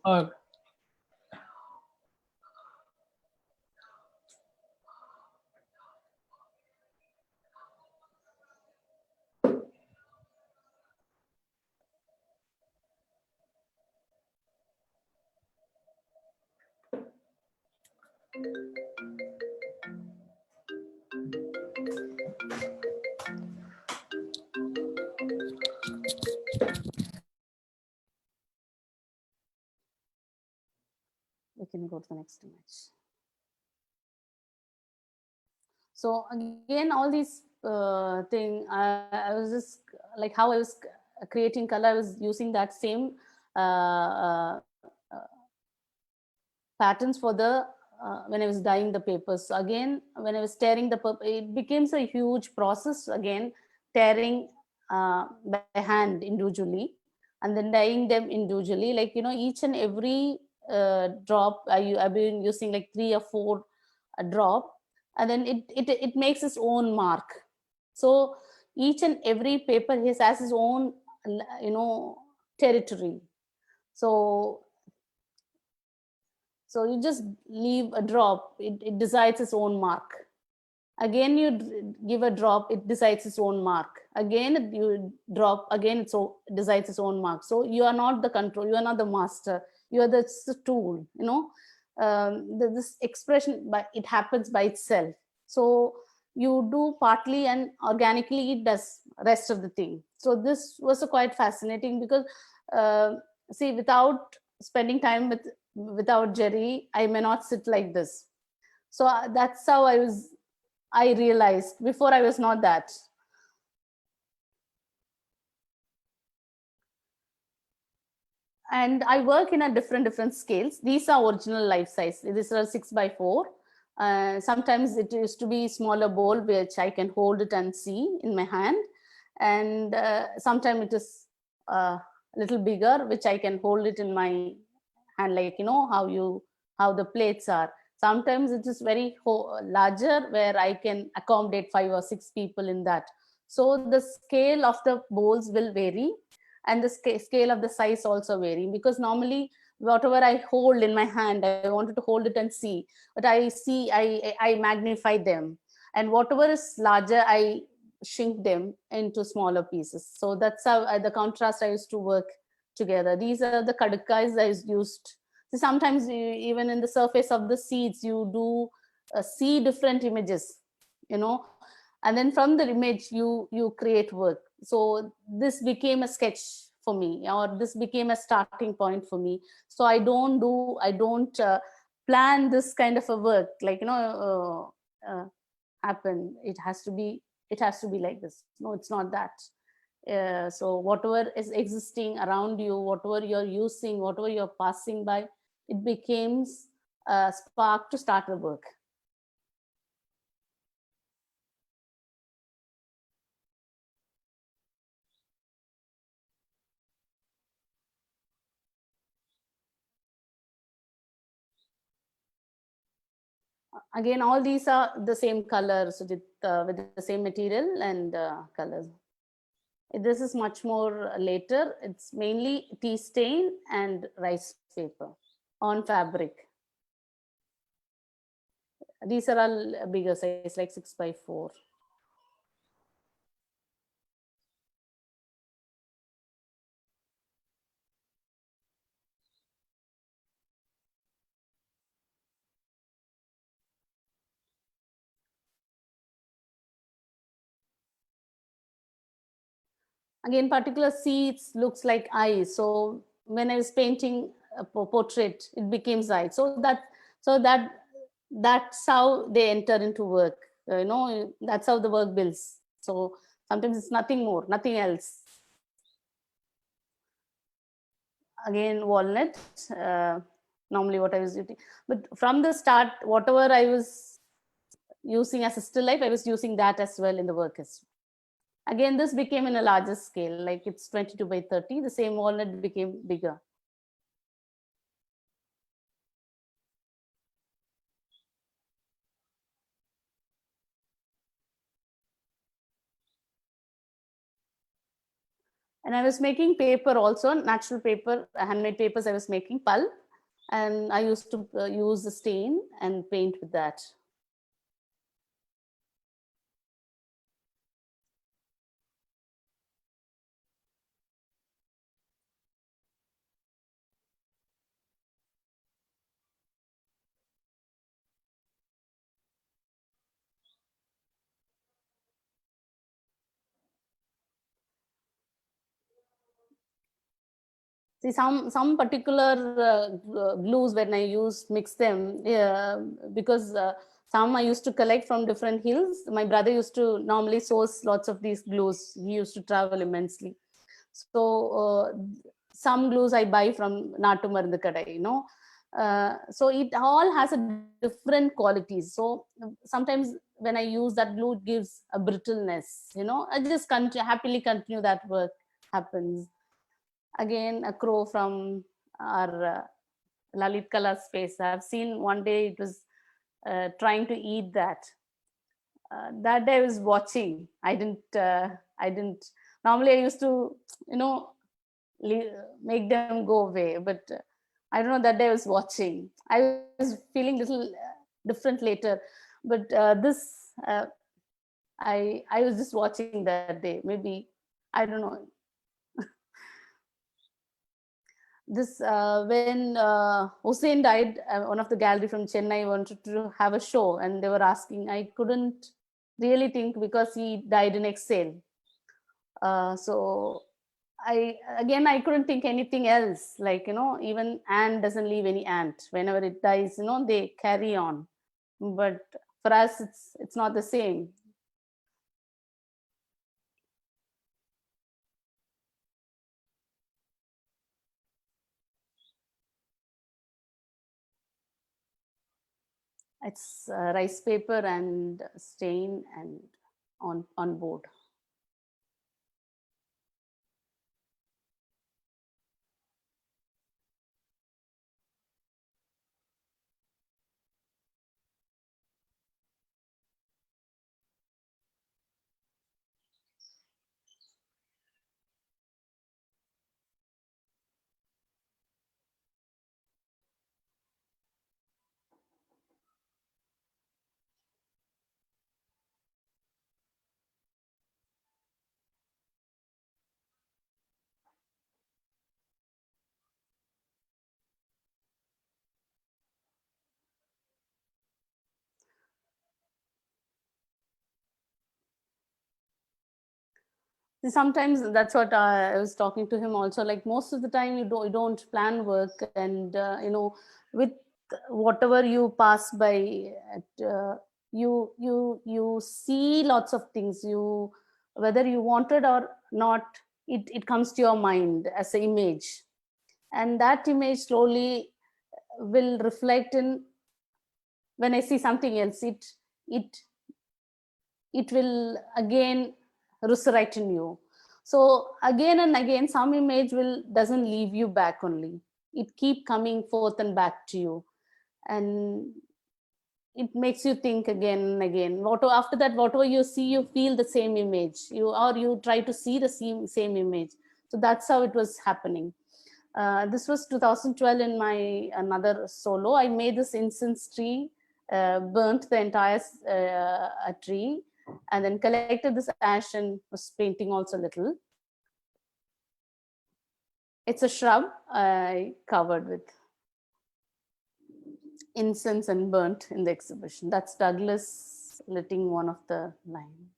We can go to the next image. So again, all these I was just like how I was creating color, I was using that same patterns for the when I was dyeing the papers. So again, when I was tearing the paper, it became a huge process. Again, tearing by hand individually, and then dyeing them individually. Like, each and every drop, I've been using like 3 or 4 drop, and then it makes its own mark. So each and every paper has its own, territory. So you just leave a drop, it decides its own mark. Again, you give a drop, it decides its own mark. Again, you drop, again, it decides its own mark. So you are not the control, you are not the master, you are the tool, this expression, it happens by itself. So you do partly, and organically it does rest of the thing. So this was quite fascinating, because see, without spending time without Jerry, I may not sit like this. So that's how I realized. Before, I was not that. And I work in a different scales. These are original life size. These are 6x4. Sometimes it used to be smaller bowl which I can hold it and see in my hand, and sometimes it is a little bigger which I can hold it in my hand, like how the plates are. Sometimes it is very larger where I can accommodate 5 or 6 people in that. So the scale of the bowls will vary, and the scale of the size also vary, because normally whatever I hold in my hand, I wanted to hold it and see, but I magnify them, and whatever is larger, I shrink them into smaller pieces. So that's how the contrast I used to work together. These are the kadakais I used. So sometimes even in the surface of the seeds, you do see different images, and then from the image you create work. So this became a sketch for me, or this became a starting point for me. So I don't plan this kind of a work, like happen. It has to be like this. No, it's not that. So whatever is existing around you, whatever you're using, whatever you're passing by, it becomes a spark to start the work. Again, all these are the same colors with the same material and colors. This is much more later. It's mainly tea stain and rice paper on fabric. These are all bigger size, like 6x4. Again, particular seeds looks like eyes. So when I was painting a portrait, it became eyes. That's how they enter into work. That's how the work builds. So sometimes it's nothing more, nothing else. Again, walnut. Normally, what I was using, but from the start, whatever I was using as a still life, I was using that as well in the work as well. Again, this became in a larger scale, like it's 22x30. The same walnut became bigger. And I was making paper also, natural paper, handmade papers. I was making pulp, and I used to use the stain and paint with that. See, some particular glues, when I mix them, because some I used to collect from different hills. My brother used to normally source lots of these glues. He used to travel immensely. So some glues I buy from Natu Marundu Kadai, so it all has a different qualities. So sometimes when I use that glue, it gives a brittleness. I just happily continue that work happens. Again, a crow from our Lalit Kala space. I've seen one day it was trying to eat that. That day I was watching. I didn't. Normally I used to, make them go away, but I don't know. That day I was watching. I was feeling little different later, but this I was just watching that day. Maybe I don't know. This when Hussein died, one of the gallery from Chennai wanted to have a show, and they were asking. I couldn't really think because he died in exile. So I couldn't think anything else. Like even ant doesn't leave any ant. Whenever it dies, they carry on. But for us, it's not the same. It's rice paper and stain and on board. Sometimes that's what I was talking to him also, like most of the time you don't plan work, and with whatever you pass by you see lots of things, you whether you wanted or not, it comes to your mind as an image, and that image slowly will reflect in when I see something else, it it will again resurrect in you. So again and again, some image will doesn't leave you back only. It keep coming forth and back to you, and it makes you think again and again. After that, whatever you see, you feel the same image. You try to see the same image. So that's how it was happening. This was 2012 in my another solo. I made this incense tree, burnt the entire tree, and then collected this ash and was painting also a little. It's a shrub I covered with incense and burnt in the exhibition. That's Douglas letting one of the line.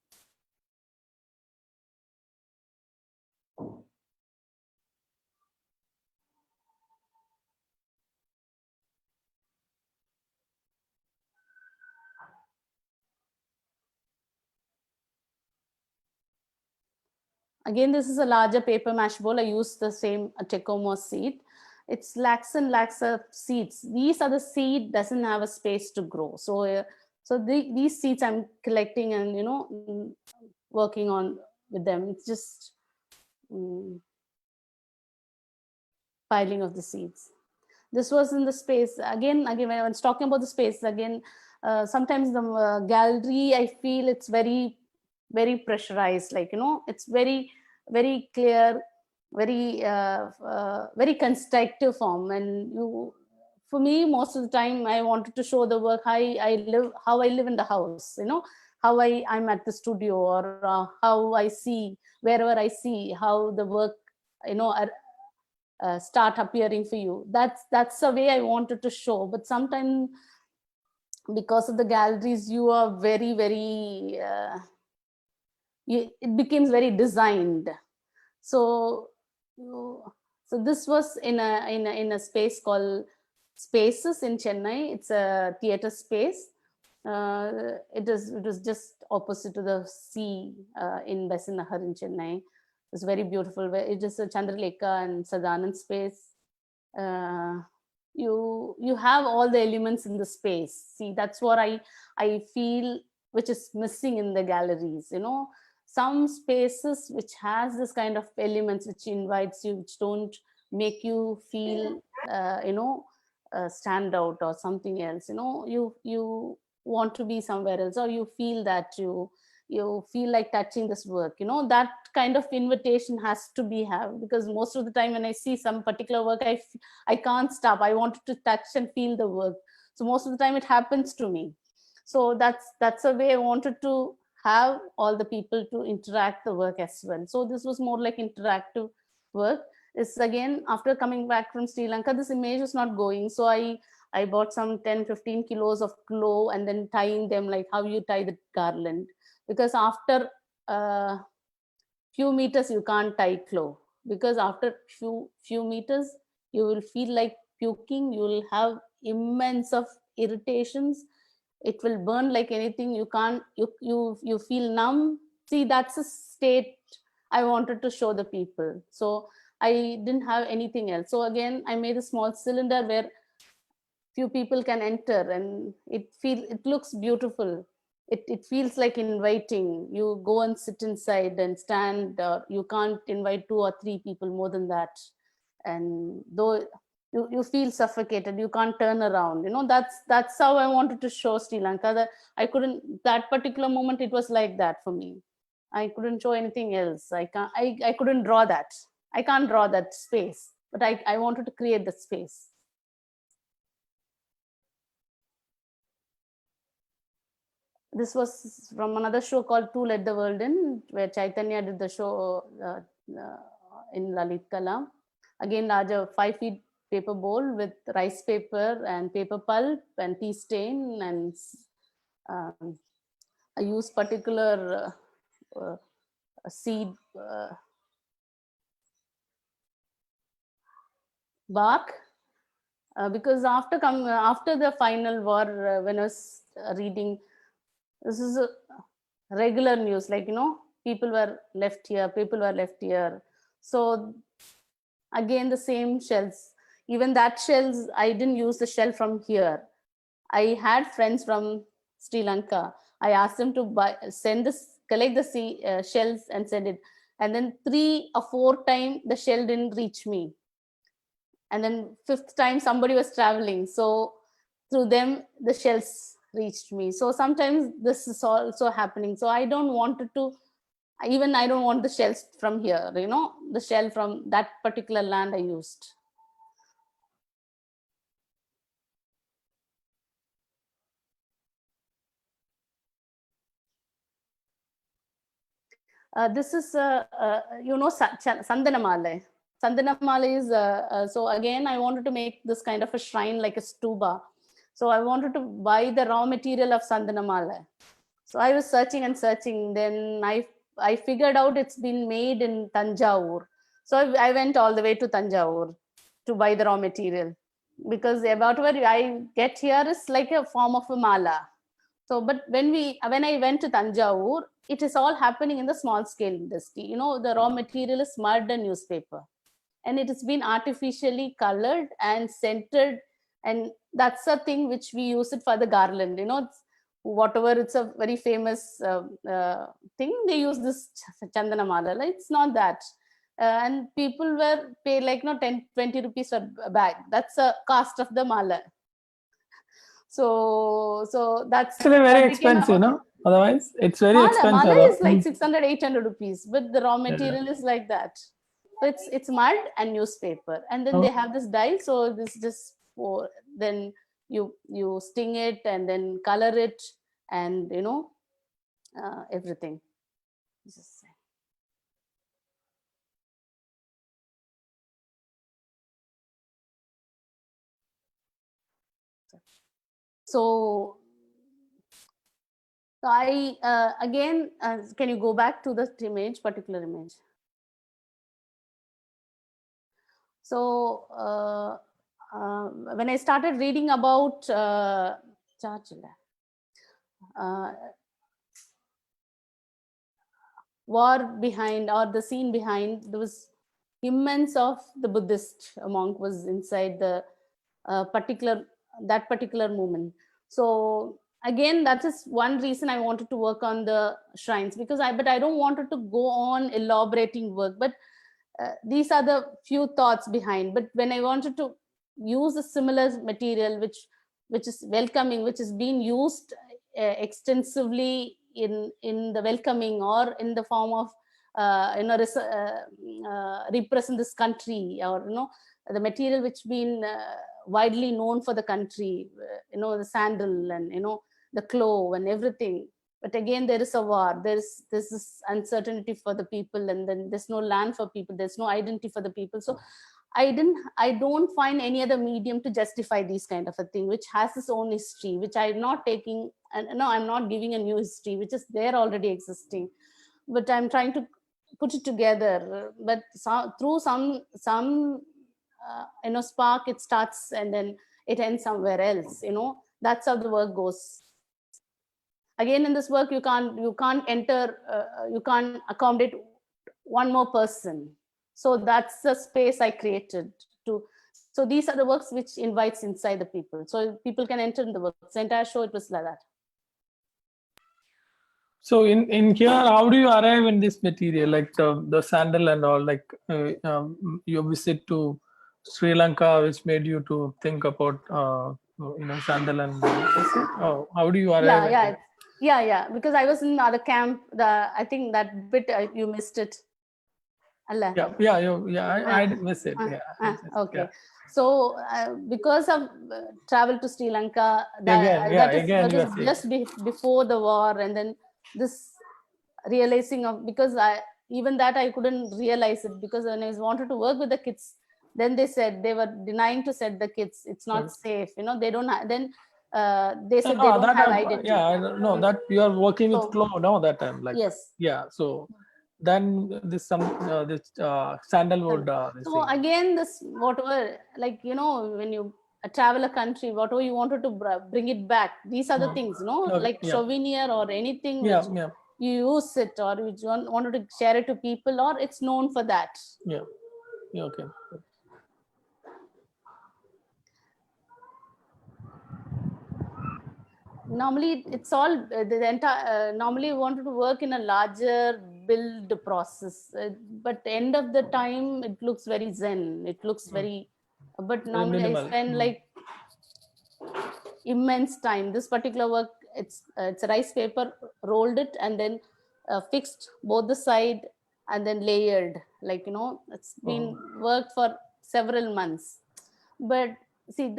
Again, this is a larger paper mache bowl. I used the same Tecomos seed. It's lakhs and lakhs of seeds. These are the seed doesn't have a space to grow. So, these seeds I'm collecting and working on with them. It's just piling of the seeds. This was in the space again. When I was talking about the space again, sometimes the gallery I feel it's very, very pressurized. Like it's very, very clear, very, very constructive form. And for me, most of the time, I wanted to show the work how I live in the house. How I'm at the studio, or how I see wherever I see how the work start appearing for you. That's the way I wanted to show. But sometimes because of the galleries, you are very, very it becomes very designed. So this was in a space called Spaces in Chennai. It's a theater space. It was just opposite to the sea in Besant Nahar in Chennai. It's very beautiful. It is a Chandralekha and Sadanand space. You have all the elements in the space. See, that's what I feel which is missing in the galleries. Some spaces which has this kind of elements which invites you, which don't make you feel stand out or something else. You want to be somewhere else, or you feel that you feel like touching this work. That kind of invitation has to be have, because most of the time when I see some particular work, I can't stop. I wanted to touch and feel the work. So most of the time it happens to me. So that's a way I wanted to have all the people to interact the work as well. So this was more like interactive work. It's again, after coming back from Sri Lanka, this image was not going. So I bought some 10-15 kilos of glue and then tying them like how you tie the garland. Because after few meters, you can't tie glue. Because after few meters, you will feel like puking. You will have immense of irritations. It will burn like anything. You can't, you feel numb. See, that's a state I wanted to show the people. So I didn't have anything else. So again, I made a small cylinder where few people can enter, and it looks beautiful. It feels like inviting. You go and sit inside and stand, or you can't invite 2 or 3 people more than that. And though you feel suffocated, you can't turn around. That's how I wanted to show Sri Lanka. That I couldn't, that particular moment, it was like that for me. I couldn't show anything else. I couldn't draw that. I can't draw that space, but I wanted to create the space. This was from another show called Two Let the World In, where Chaitanya did the show in Lalit Kala. Again, larger 5 feet paper bowl with rice paper and paper pulp and tea stain, and I use particular seed bark because after the final war, when I was reading, this is a regular news, like, people were left here. So again, the same shells, even that shells, I didn't use the shell from here. I had friends from Sri Lanka. I asked them to collect the shells and send it. And then 3 or 4 times the shell didn't reach me. And then 5th time somebody was traveling. So through them, the shells reached me. So sometimes this is also happening. So I don't want the shells from here, the shell from that particular land I used. This is, Sandanamala. Sandanamala is, so again, I wanted to make this kind of a shrine like a stupa. So I wanted to buy the raw material of Sandanamala. So I was searching and searching. Then I figured out it's been made in Tanjavur. So I went all the way to Tanjavur to buy the raw material, because whatever I get here is like a form of a mala. So, but when I went to Tanjavur, it is all happening in the small scale industry. The raw material is mud and newspaper, and it has been artificially colored and scented, and that's a thing which we use it for the garland. It's a very famous thing. They use this chandana mala. It's not that. And people were paid like 10, 20 rupees for a bag. That's a cost of the mala. So that's actually very expensive, no? Otherwise, it's very expensive. Mala is like 600, 800 rupees, but the raw material is like that. So it's mud and newspaper, and then they have this dye. So this just then you sting it and then color it, and everything. So I again, can you go back to the particular image? So when I started reading about war behind, or the scene behind, there was immense of the Buddhist monk was inside the that particular movement. So again, that is one reason I wanted to work on the shrines, because I don't want to go on elaborating work, but these are the few thoughts behind. But when I wanted to use a similar material which is welcoming, which is being used extensively in the welcoming, or in the form of represent this country, or the material which been widely known for the country, the sandal and the clove and everything. But again, there is a war, there's this uncertainty for the people, and then there's no land for people, there's no identity for the people. So I don't find any other medium to justify these kind of a thing, which has its own history, which I'm not taking, and no, I'm not giving a new history, which is there already existing, but I'm trying to put it together. But through some spark, it starts and then it ends somewhere else. That's how the work goes. Again, in this work, you can't enter, you can't accommodate one more person. So that's the space I created to So these are the works which invites inside the people. So people can enter in the works. The entire show, it was like that. So in here, how do you arrive in this material, like the sandal and all? Like your visit to Sri Lanka, which made you to think about sandal and how do you arrive? Yeah. Because I was in another camp. I think that bit you missed it. Allah. I missed it. Okay. Yeah. So because of travel to Sri That is just before the war, and then this realizing of, because even that I couldn't realize it, because when I wanted to work with the kids, then they said they were denying to set the kids. It's not safe. They don't have, then they said they don't have identity. No, that you are working with Chloe now that time. Like, yes. Yeah. So then this sandalwood. So again, this whatever, like, when you travel a country, whatever you wanted to bring it back, these are the things, like souvenir or anything which you use it, or you wanted to share it to people, or it's known for that. Okay. Normally it's all the entire normally you wanted to work in a larger build process, but end of the time it looks very zen, it looks very, but normally minimal. I spend like immense time. This particular work, it's a rice paper, rolled it and then fixed both the side and then layered, like, it's been worked for several months. But see,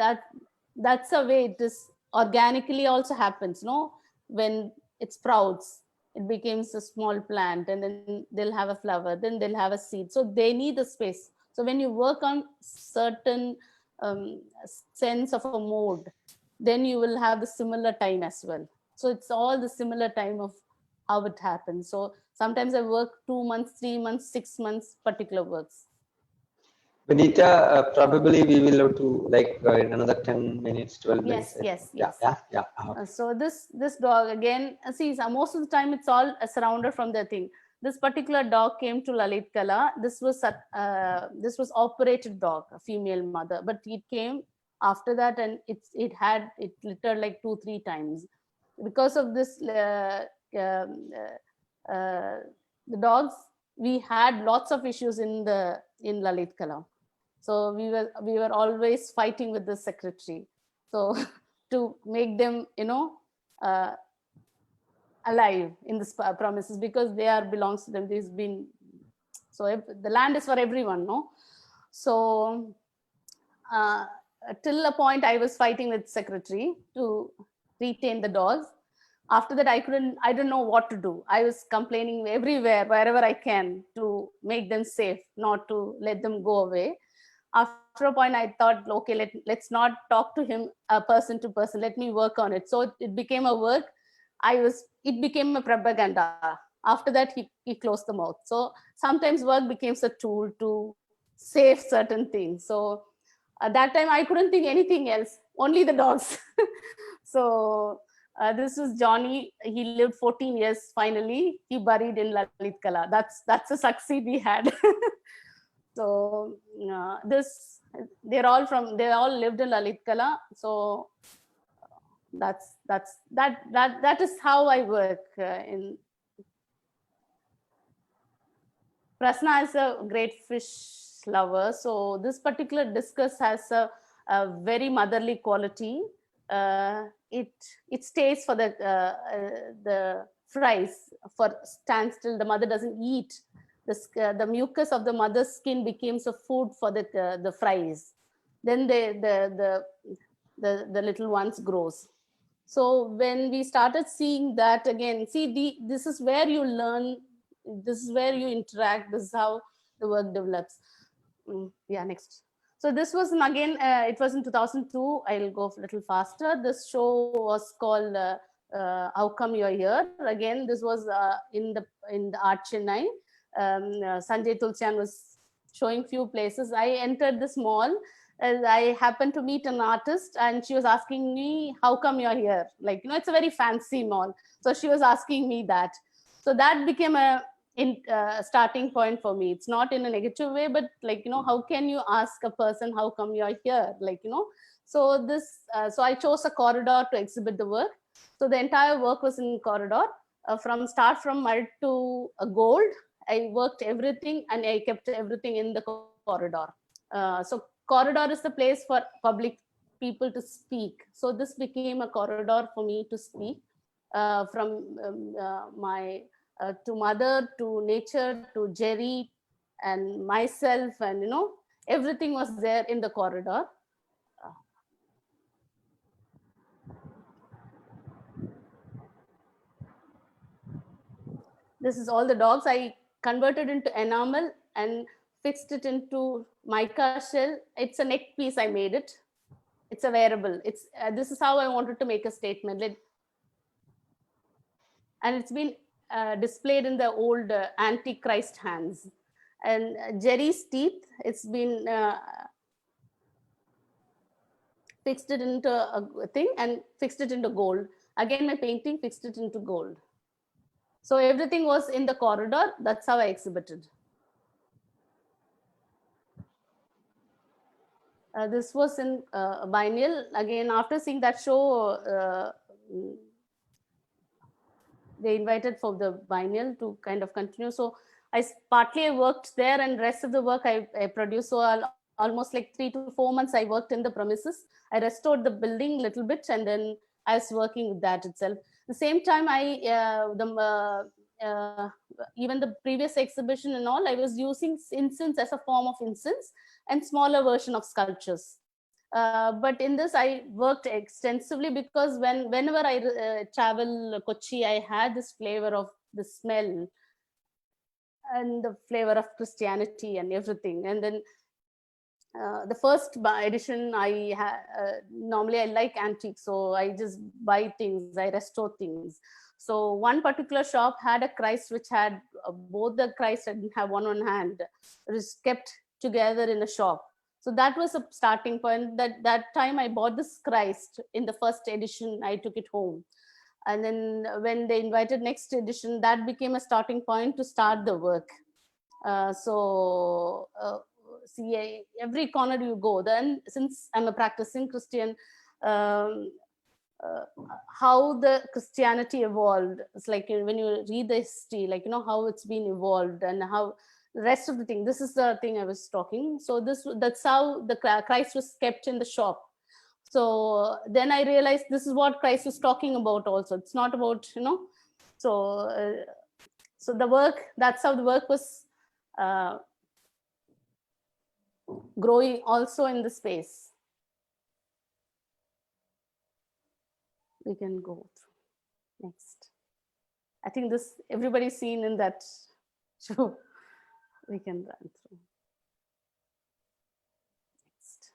that's a way it is organically also happens, when it sprouts, it becomes a small plant, and then they'll have a flower, then they'll have a seed. So they need a space. So when you work on certain sense of a mode, then you will have the similar time as well. So it's all the similar time of how it happens. So sometimes I work 2 months, 3 months, 6 months, particular works. Benitha, probably we will have to in another 10 minutes, 12 minutes. Yes. Yeah. So this dog again, see, most of the time it's all surrounded from the thing. This particular dog came to Lalit Kala. This was operated dog, a female mother, but it came after that, and it littered like 2-3 times. Because of this, the dogs, we had lots of issues in Lalit Kala. So we were always fighting with the secretary, so to make them alive in this promises, because they belongs to them. There's been, so the land is for everyone, no? So till a point I was fighting with secretary to retain the dogs. After that, I don't know what to do. I was complaining everywhere, wherever I can, to make them safe, not to let them go away. After a point, I thought, okay, let's not talk to him person to person. Let me work on it. So it became a work. It became a propaganda. After that, he closed the mouth. So sometimes work becomes a tool to save certain things. So at that time, I couldn't think anything else, only the dogs. So this was Johnny. He lived 14 years. Finally, he buried in Lalit Kala. That's a succeed we had. So they all lived in Lalit Kala. So that is how I work. In Prasna is a great fish lover. So this particular discus has a very motherly quality. It stays for the fries for standstill. The mother doesn't eat. The mucus of the mother's skin becomes a food for the fries. Then the little ones grows. So when we started seeing that again, this is where you learn, this is where you interact, this is how the work develops. Next. So this was again, it was in 2002. I'll go a little faster. This show was called How Come You're Here? Again, this was in the Art Chennai. Sanjay Tulsian was showing few places. I entered this mall. I happened to meet an artist, and she was asking me, how come you're here? Like, it's a very fancy mall. So she was asking me that. So that became a starting point for me. It's not in a negative way, but like, you know, how can you ask a person, how come you're here? Like, you know, so this, so I chose a corridor to exhibit the work. So the entire work was in corridor, from mud to gold. I worked everything and I kept everything in the corridor. So corridor is the place for public people to speak. So this became a corridor for me to speak, from my to mother, to nature, to Jerry and myself, and you know, everything was there in the corridor. This is all the dogs. I converted into enamel and fixed it into mica shell. It's a neck piece. I made it. It's a wearable. It's this is how I wanted to make a statement. And it's been displayed in the old Antichrist hands. And Jerry's teeth, it's been fixed it into a thing and fixed it into gold. Again, my painting fixed it into gold. So everything was in the corridor. That's how I exhibited. This was in biennial. Again, after seeing that show, they invited for the biennial to kind of continue. So I partly worked there, and rest of the work I produced. So almost like 3 to 4 months I worked in the premises. I restored the building a little bit, and then I was working with that itself. At the same time, even the previous exhibition and all, I was using incense as a form of incense and smaller version of sculptures. But in this, I worked extensively because whenever I travel Kochi, I had this flavor of the smell and the flavor of Christianity and everything. And then the first edition, normally I like antiques, so I just buy things, I restore things. So one particular shop had a Christ which had both the Christ didn't have one hand. It was kept together in a shop. So that was a starting point. That time I bought this Christ in the first edition. I took it home. And then when they invited next edition, that became a starting point to start the work. See, every corner you go, then since I'm a practicing Christian, how the Christianity evolved. It's like when you read the history, like, you know, how it's been evolved and how the rest of the thing. This is the thing I was talking. So that's how the Christ was kept in the shop. So then I realized this is what Christ was talking about also. It's not about, you know, so the work, that's how the work was growing also in the space. We can go through next. I think this everybody's seen in that show. We can run through. Next.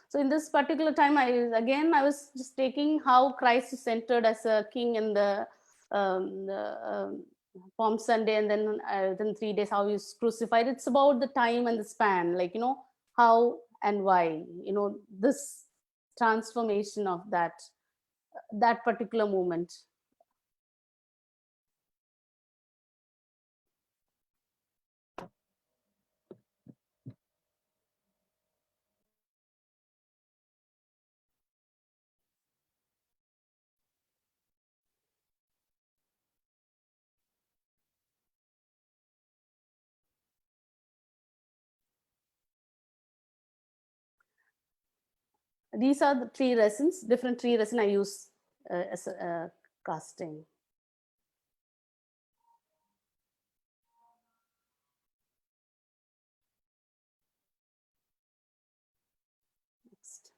So in this particular time, I was just taking how Christ is centered as a king in the Palm Sunday, and then 3 days how he's crucified. It's about the time and the span, like, you know, how and why, you know, this transformation of that particular moment. These are the tree resins, different tree resin I use as a casting. Next.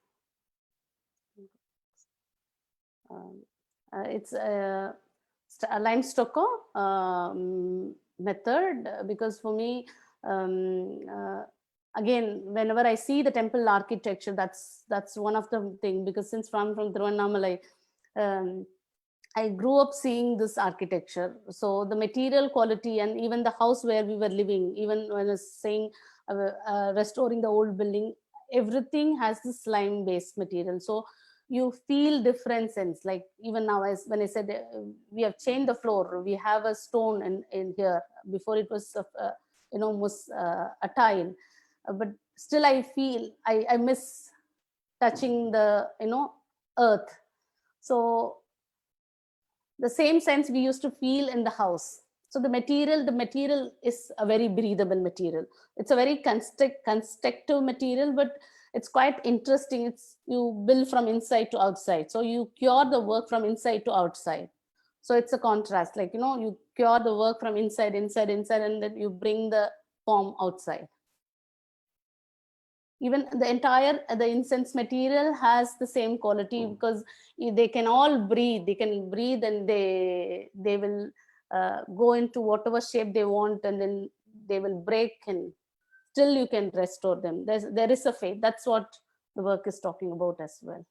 It's a lime stucco method, because for me, again, whenever I see the temple architecture, that's one of the things, because since I'm from Thiruvannamalai, I grew up seeing this architecture. So the material quality, and even the house where we were living, even when I was saying restoring the old building, everything has this lime based material. So you feel different sense. Like even now, as when I said we have changed the floor, we have a stone in here. Before it was almost a tile, but still I feel I miss touching the earth. So the same sense we used to feel in the house. So the material is a very breathable material. It's a very constructive material, but it's quite interesting. It's you build from inside to outside. So you cure the work from inside to outside. So it's a contrast, like you cure the work from inside, and then you bring the form outside. Even the incense material has the same quality, because they can all breathe. They can breathe, and they will go into whatever shape they want, and then they will break, and still you can restore them. There is a faith. That's what the work is talking about as well.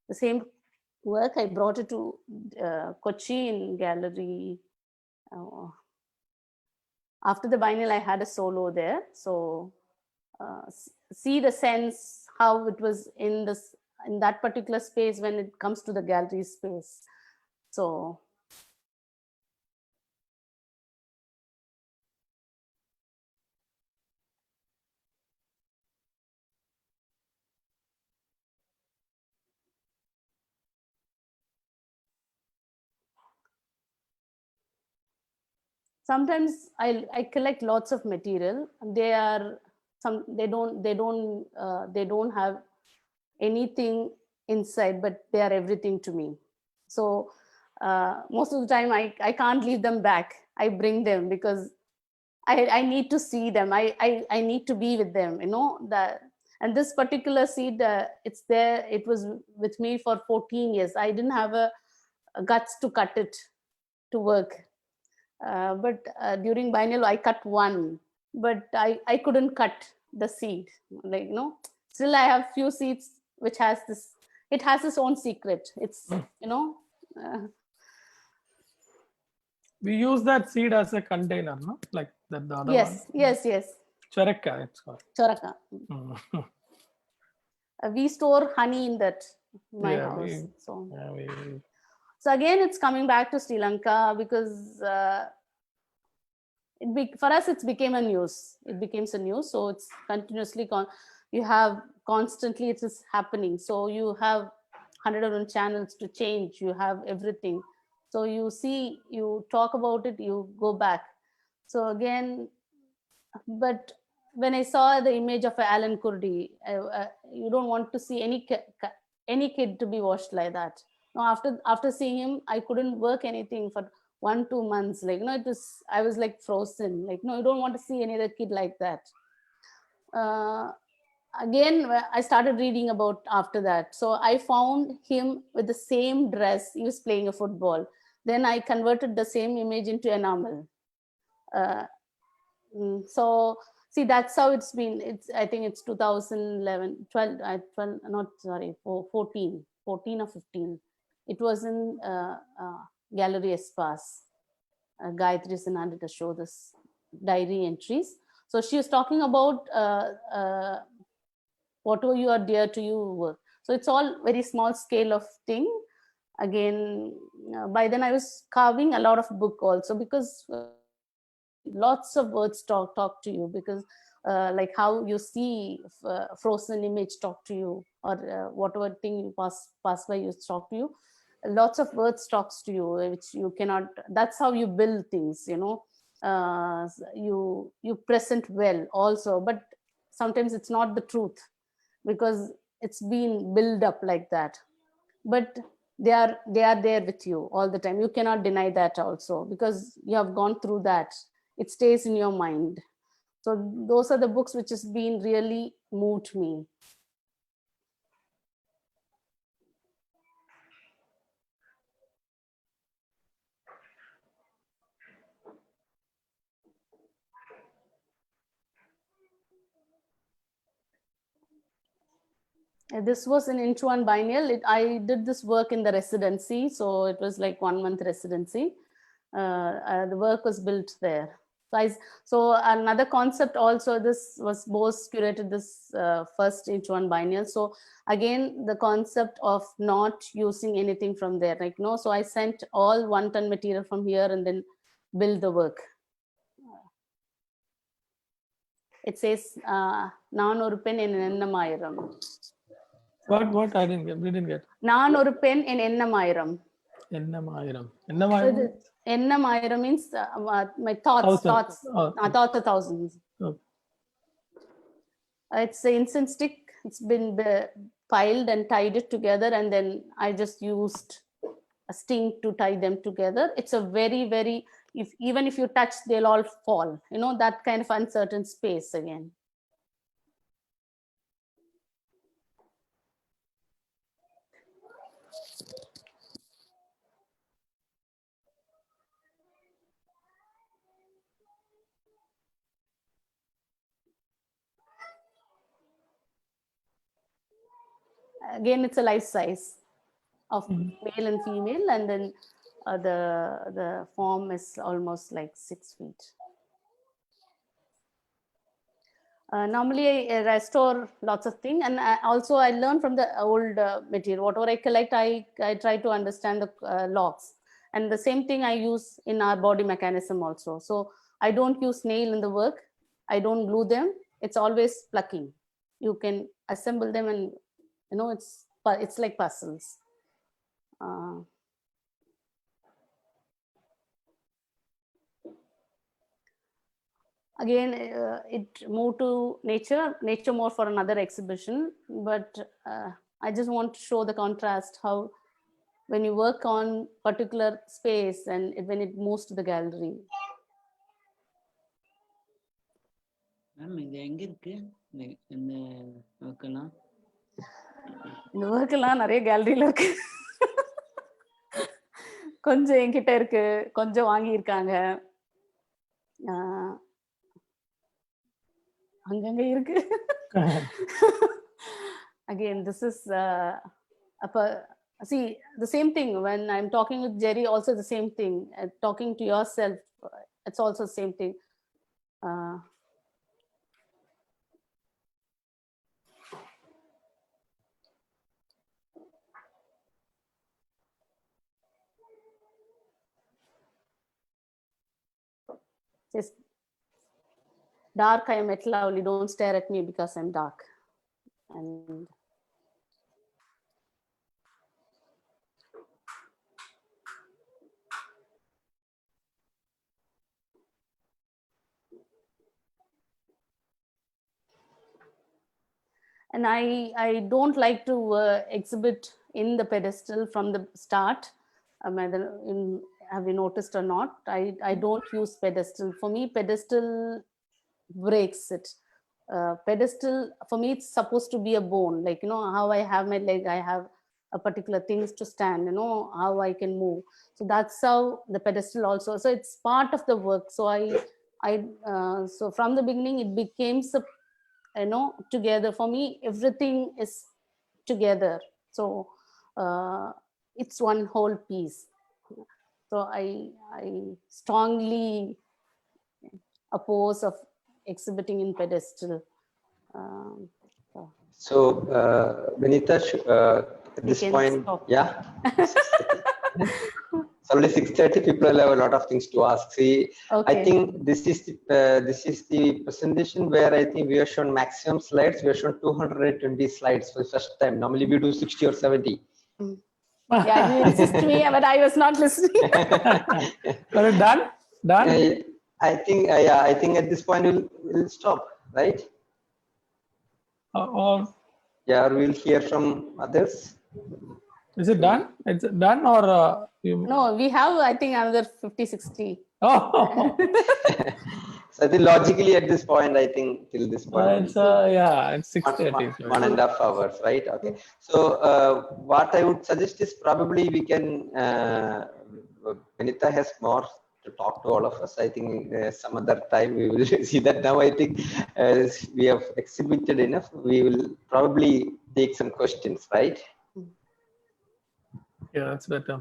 The same work, I brought it to Kochi in gallery. After the biennial, I had a solo there. So see the sense how it was in that particular space when it comes to the gallery space. So sometimes I collect lots of material. They don't have anything inside, but they are everything to me. So most of the time I can't leave them back. I bring them because I need to see them. I need to be with them, and this particular seed, it's there. It was with me for 14 years. I didn't have a guts to cut it to work. But during biennial, I cut one, but I couldn't cut the seed. Like, still I have few seeds which it has its own secret. It's, we use that seed as a container, no? Like the other yes, one. Yes. Charaka, it's called. Charaka. We store honey in that, my house. So again, it's coming back to Sri Lanka, because for us, it became a news. It became a news. So it's continuously, you have constantly, it is happening. So you have 101 channels to change. You have everything. So you see, you talk about it, you go back. So again, but when I saw the image of Alan Kurdi, you don't want to see any kid to be washed like that. No, after seeing him, I couldn't work anything for 1-2 months. Like, I was like frozen. Like, no, you don't want to see any other kid like that. Again, I started reading about after that. So I found him with the same dress. He was playing a football. Then I converted the same image into enamel. So see, that's how it's been. I think it's 2011, 14 or 15. It was in Gallery Espas. Gayatri Sinha did a show, this diary entries. So she was talking about whatever you are dear to you work. So it's all very small scale of thing. Again, by then I was carving a lot of book also, because lots of words talk to you, because like how you see frozen image talk to you, or whatever thing you pass by you talk to you. Lots of words talks to you, which you cannot. That's how you build things, you present well also, but sometimes it's not the truth, because it's been built up like that. But they are there with you all the time. You cannot deny that also, because you have gone through that. It stays in your mind. So those are the books which has been really moved me. This was an Inchuan biennial. I did this work in the residency. So it was like 1 month residency. The work was built there. So another concept also, this was Bose curated this first H1 biennial. So again, the concept of not using anything from there, like no. So I sent all 1 ton material from here and then build the work. It says Naan oru pen in Ennamayiram. What I didn't get. We didn't get. Naan oru pen in Ennamayiram. Ennamayiram. Ennamayiram. Ennamayiram means my thoughts. Thoughts. Thoughts 1,000. Okay. It's an incense stick. It's been piled and tied it together, and then I just used a sting to tie them together. It's a very, very, even if you touch, they'll all fall. You know, that kind of uncertain space again. Again, it's a life size of male and female, and then the form is almost like 6 feet. Normally, I restore lots of things, and also I learn from the old material. Whatever I collect, I try to understand the logs, and the same thing I use in our body mechanism also. So I don't use nail in the work. I don't glue them. It's always plucking. You can assemble them, and you know, it's like puzzles. Again, it moved to nature more for another exhibition, but I just want to show the contrast, how when you work on particular space and when it moves to the gallery. இந்த ஒர்க்கெல்லாம் நிறைய கேலரியில இருக்கு. கொஞ்சம் என்கிட்ட இருக்கு, கொஞ்சம் வாங்கியிருக்காங்க, அங்கங்க இருக்கு. Again, this is see, the same thing when I'm talking with Jerry, also the same thing. Talking to yourself, it's also the same thing. Just dark, I am at lovely. Don't stare at me because I'm dark. And I don't like to exhibit in the pedestal from the start. Have you noticed or not? I don't use pedestal. For me, pedestal breaks it. Pedestal, for me, it's supposed to be a bone. Like, you know, how I have my leg, I have a particular things to stand, you know, how I can move. So that's how the pedestal also. So it's part of the work. So so from the beginning, it became, you know, together. For me, everything is together. So it's one whole piece. So I strongly oppose of exhibiting in pedestal. So Benitha, at this point, stop. Yeah. It's only 6:30. People have a lot of things to ask. See, okay. I think this is the presentation where I think we have shown maximum slides. We have shown 220 slides for the first time. Normally we do 60 or 70. Yeah, you insist me, but I was not listening. Are you done? Done? I think I think at this point we'll stop, right? Or yeah, or we'll hear from others. Is it done? It's done, or no, we have, I think, another 50-60. Oh. So I think logically at this point, I think till this point, it's yeah, it's 6:30. 1.5 hours, right? Okay. So what I would suggest is probably we can. Benitha has more to talk to all of us. I think some other time we will see that. Now I think we have exhibited enough. We will probably take some questions, right? Yeah, that's better.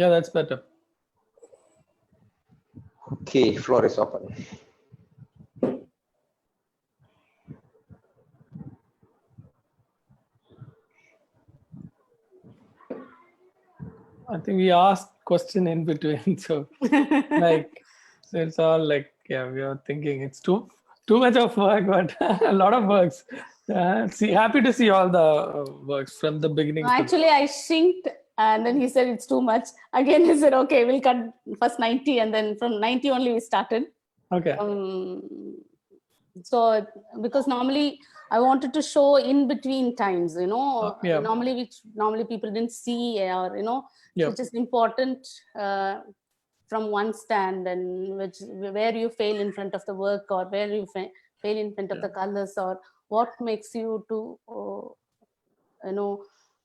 Yeah, that's better. Okay, floor is open. I think we asked question in between, so like, so it's all like, yeah, we are thinking it's too much of work, but a lot of works. Happy to see all the works from the beginning. Actually, I shinked, and then he said it's too much. Again, he said, okay, we'll cut first 90, and then from 90 only we started. Okay. So because normally I wanted to show in between times, Yeah. normally people didn't see, or Yeah. which is important from one stand, and where you fail in front of the work, or where you fail in front of the colors, or what makes you to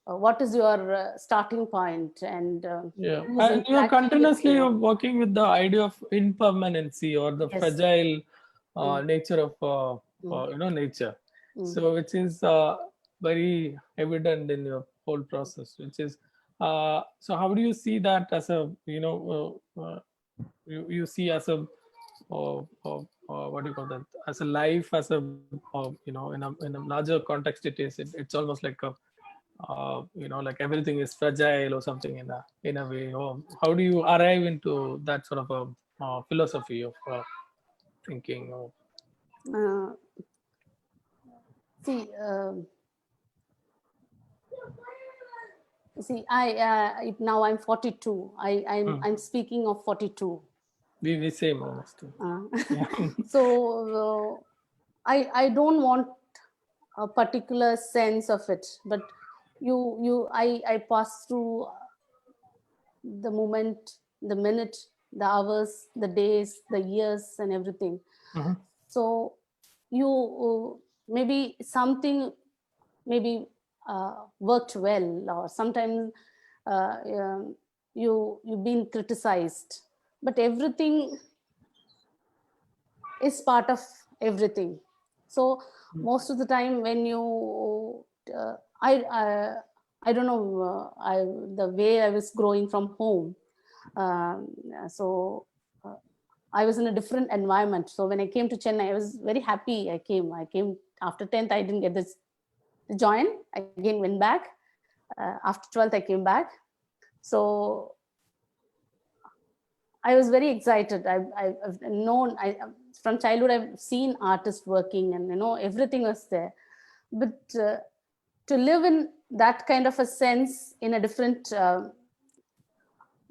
what is your starting point, and and you're continuously working with the idea of impermanency, or the fragile nature of nature. So which is very evident in your whole process, which is so how do you see that as a you see as a what do you call that, as a life, as a in a larger context, it's almost like a like everything is fragile or something in a way. Or how do you arrive into that sort of a philosophy of thinking? Or now I'm 42. I'm speaking of 42. We same almost. So I don't want a particular sense of it, but I pass through the moment, the minute, the hours, the days, the years, and everything. So you maybe something worked well, or sometimes you've been criticized, but everything is part of everything. So most of the time when you I don't know, the way I was growing from home, so I was in a different environment. So when I came to Chennai, I was very happy. I came after 10th. I didn't get this to join. I again went back. After 12th, I came back. So I was very excited. I've known, from childhood, I've seen artists working, and everything was there. But to live in that kind of a sense, in a different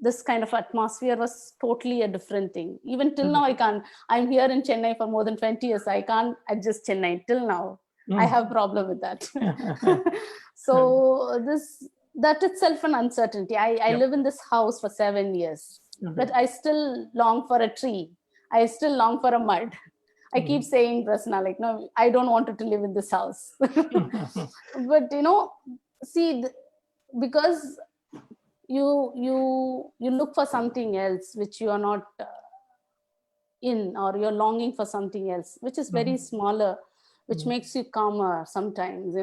this kind of atmosphere, was totally a different thing. Even till now, I can't. I'm here in Chennai for more than 20 years. I can't adjust Chennai till now. I have a problem with that. So that itself an uncertainty. I live in this house for 7 years, but I still long for a tree. I still long for a mud. I keep saying, Prasanna, like, no, I don't want to live in this house. But see, because you look for something else which you are not in, or you're longing for something else which is very smaller, which makes you calmer sometimes,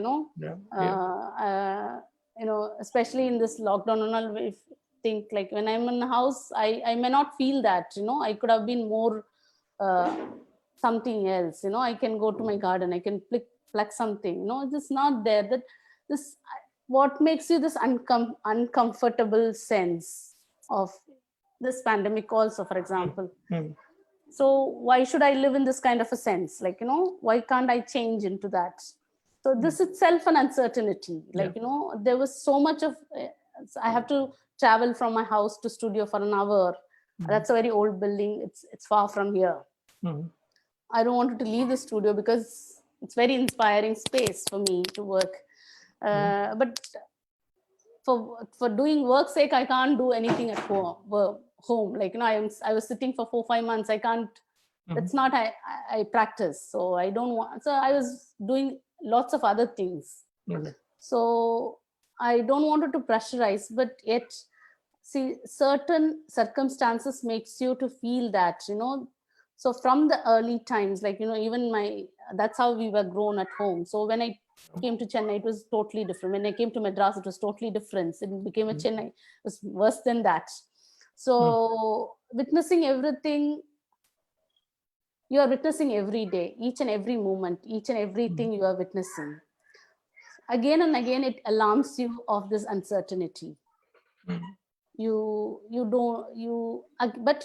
especially in this lockdown and all. If think like when I'm in the house, I may not feel that, I could have been more something else, I can go to my garden, I can pluck something, it's not there. That this, what makes you this uncomfortable sense of this pandemic also, for example. So why should I live in this kind of a sense? Like, why can't I change into that? So this itself an uncertainty. Like, there was so much of, I have to travel from my house to studio for an hour. That's a very old building. It's far from here. I don't want to leave the studio because it's very inspiring space for me to work. But for doing work's sake, I can't do anything at home. Like, I was sitting for 4-5 months. I can't, that's not, I practice. So I don't want, so I was doing lots of other things. So I don't want to pressurize, but yet, see, certain circumstances makes you to feel that, so from the early times, like, even that's how we were grown at home. So when I came to Chennai, it was totally different. When I came to Madras, it was totally different. It became a Chennai. It was worse than that. So witnessing everything, you are witnessing every day, each and every moment, each and everything you are witnessing. Again and again, it alarms you of this uncertainty. But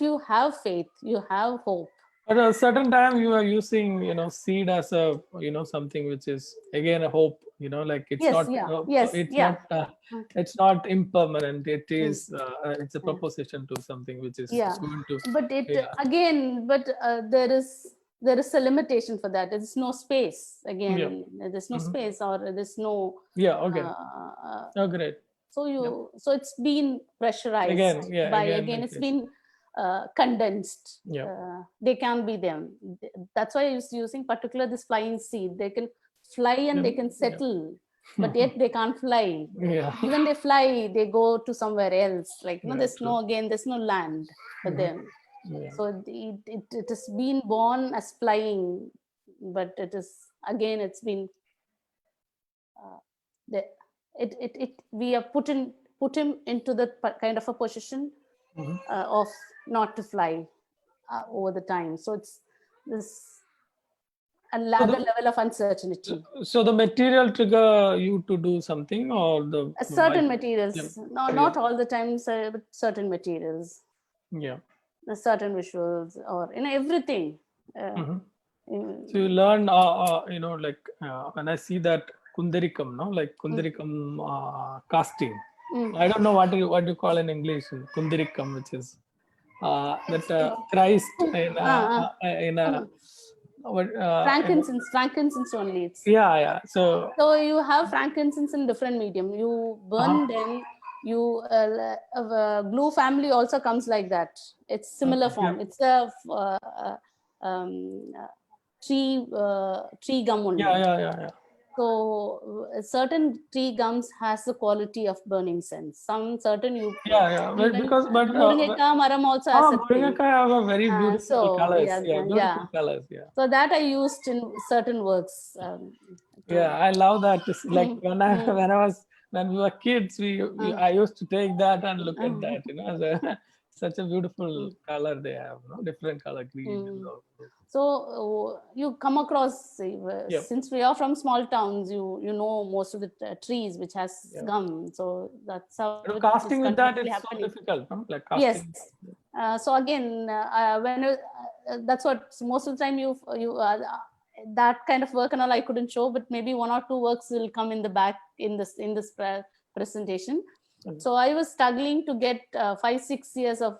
you have faith, you have hope. At a certain time, you are using, seed as a, something which is again a hope. Like it's not. It's not impermanent. It is. It's a proposition to something which is going to. But there is a limitation for that. There's no space again. There's no space, or there's no. Okay. Great. So it's been pressurized it's been condensed. They can't be them. That's why I was using particular this flying seed. They can fly and they can settle, but yet they can't fly. Even they fly, they go to somewhere else. Like there's no land for them. So it has been born as flying, but it's been we have put him into the kind of a position of not to fly over the time. So it's this another level of uncertainty. So the material trigger you to do something, or the certain materials? No, not all the time, but certain materials. Certain visuals, or everything. So you learn, like when I see that kundarikam, like kundarikam casting. I don't know what you call in English kundarikam, which is that Christ in a frankincense only. So you have frankincense in different medium. You burn them. You glue family also comes like that. It's similar form. It's a tree gum only. So certain tree gums has the quality of burning sense. Some certain you because Muringekka maram also has a Muringekka have a very beautiful colors. Beautiful colors. So that I used in certain works. I love that. Like when we were kids, I used to take that and look at that. Such a beautiful color they have. Different color green. And all. So you come across, since we are from small towns, you know most of the trees which has gum. So that's how casting with that is so difficult. Like casting. So again, that's what most of the time you that kind of work and all I couldn't show, but maybe 1 or 2 works will come in the back in this presentation. So I was struggling to get 5-6 years of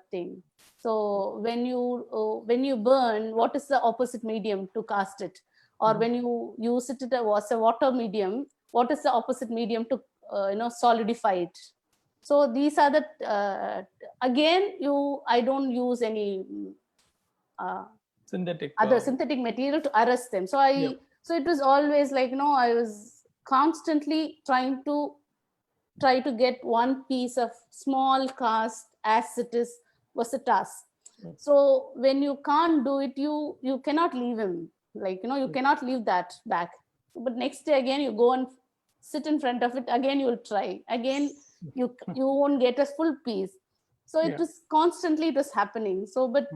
thing. So when you burn, what is the opposite medium to cast it? Or when you use it as a water medium, what is the opposite medium to solidify it? So these are the again I don't use any synthetic material to arrest them. So so it was always like I was constantly trying to get one piece of small cast as it is was a task. So when you can't do it, you cannot leave him, like you cannot leave that back. But next day again you go and sit in front of it again, you will try again, you won't get a full piece. So it was constantly it was happening. So but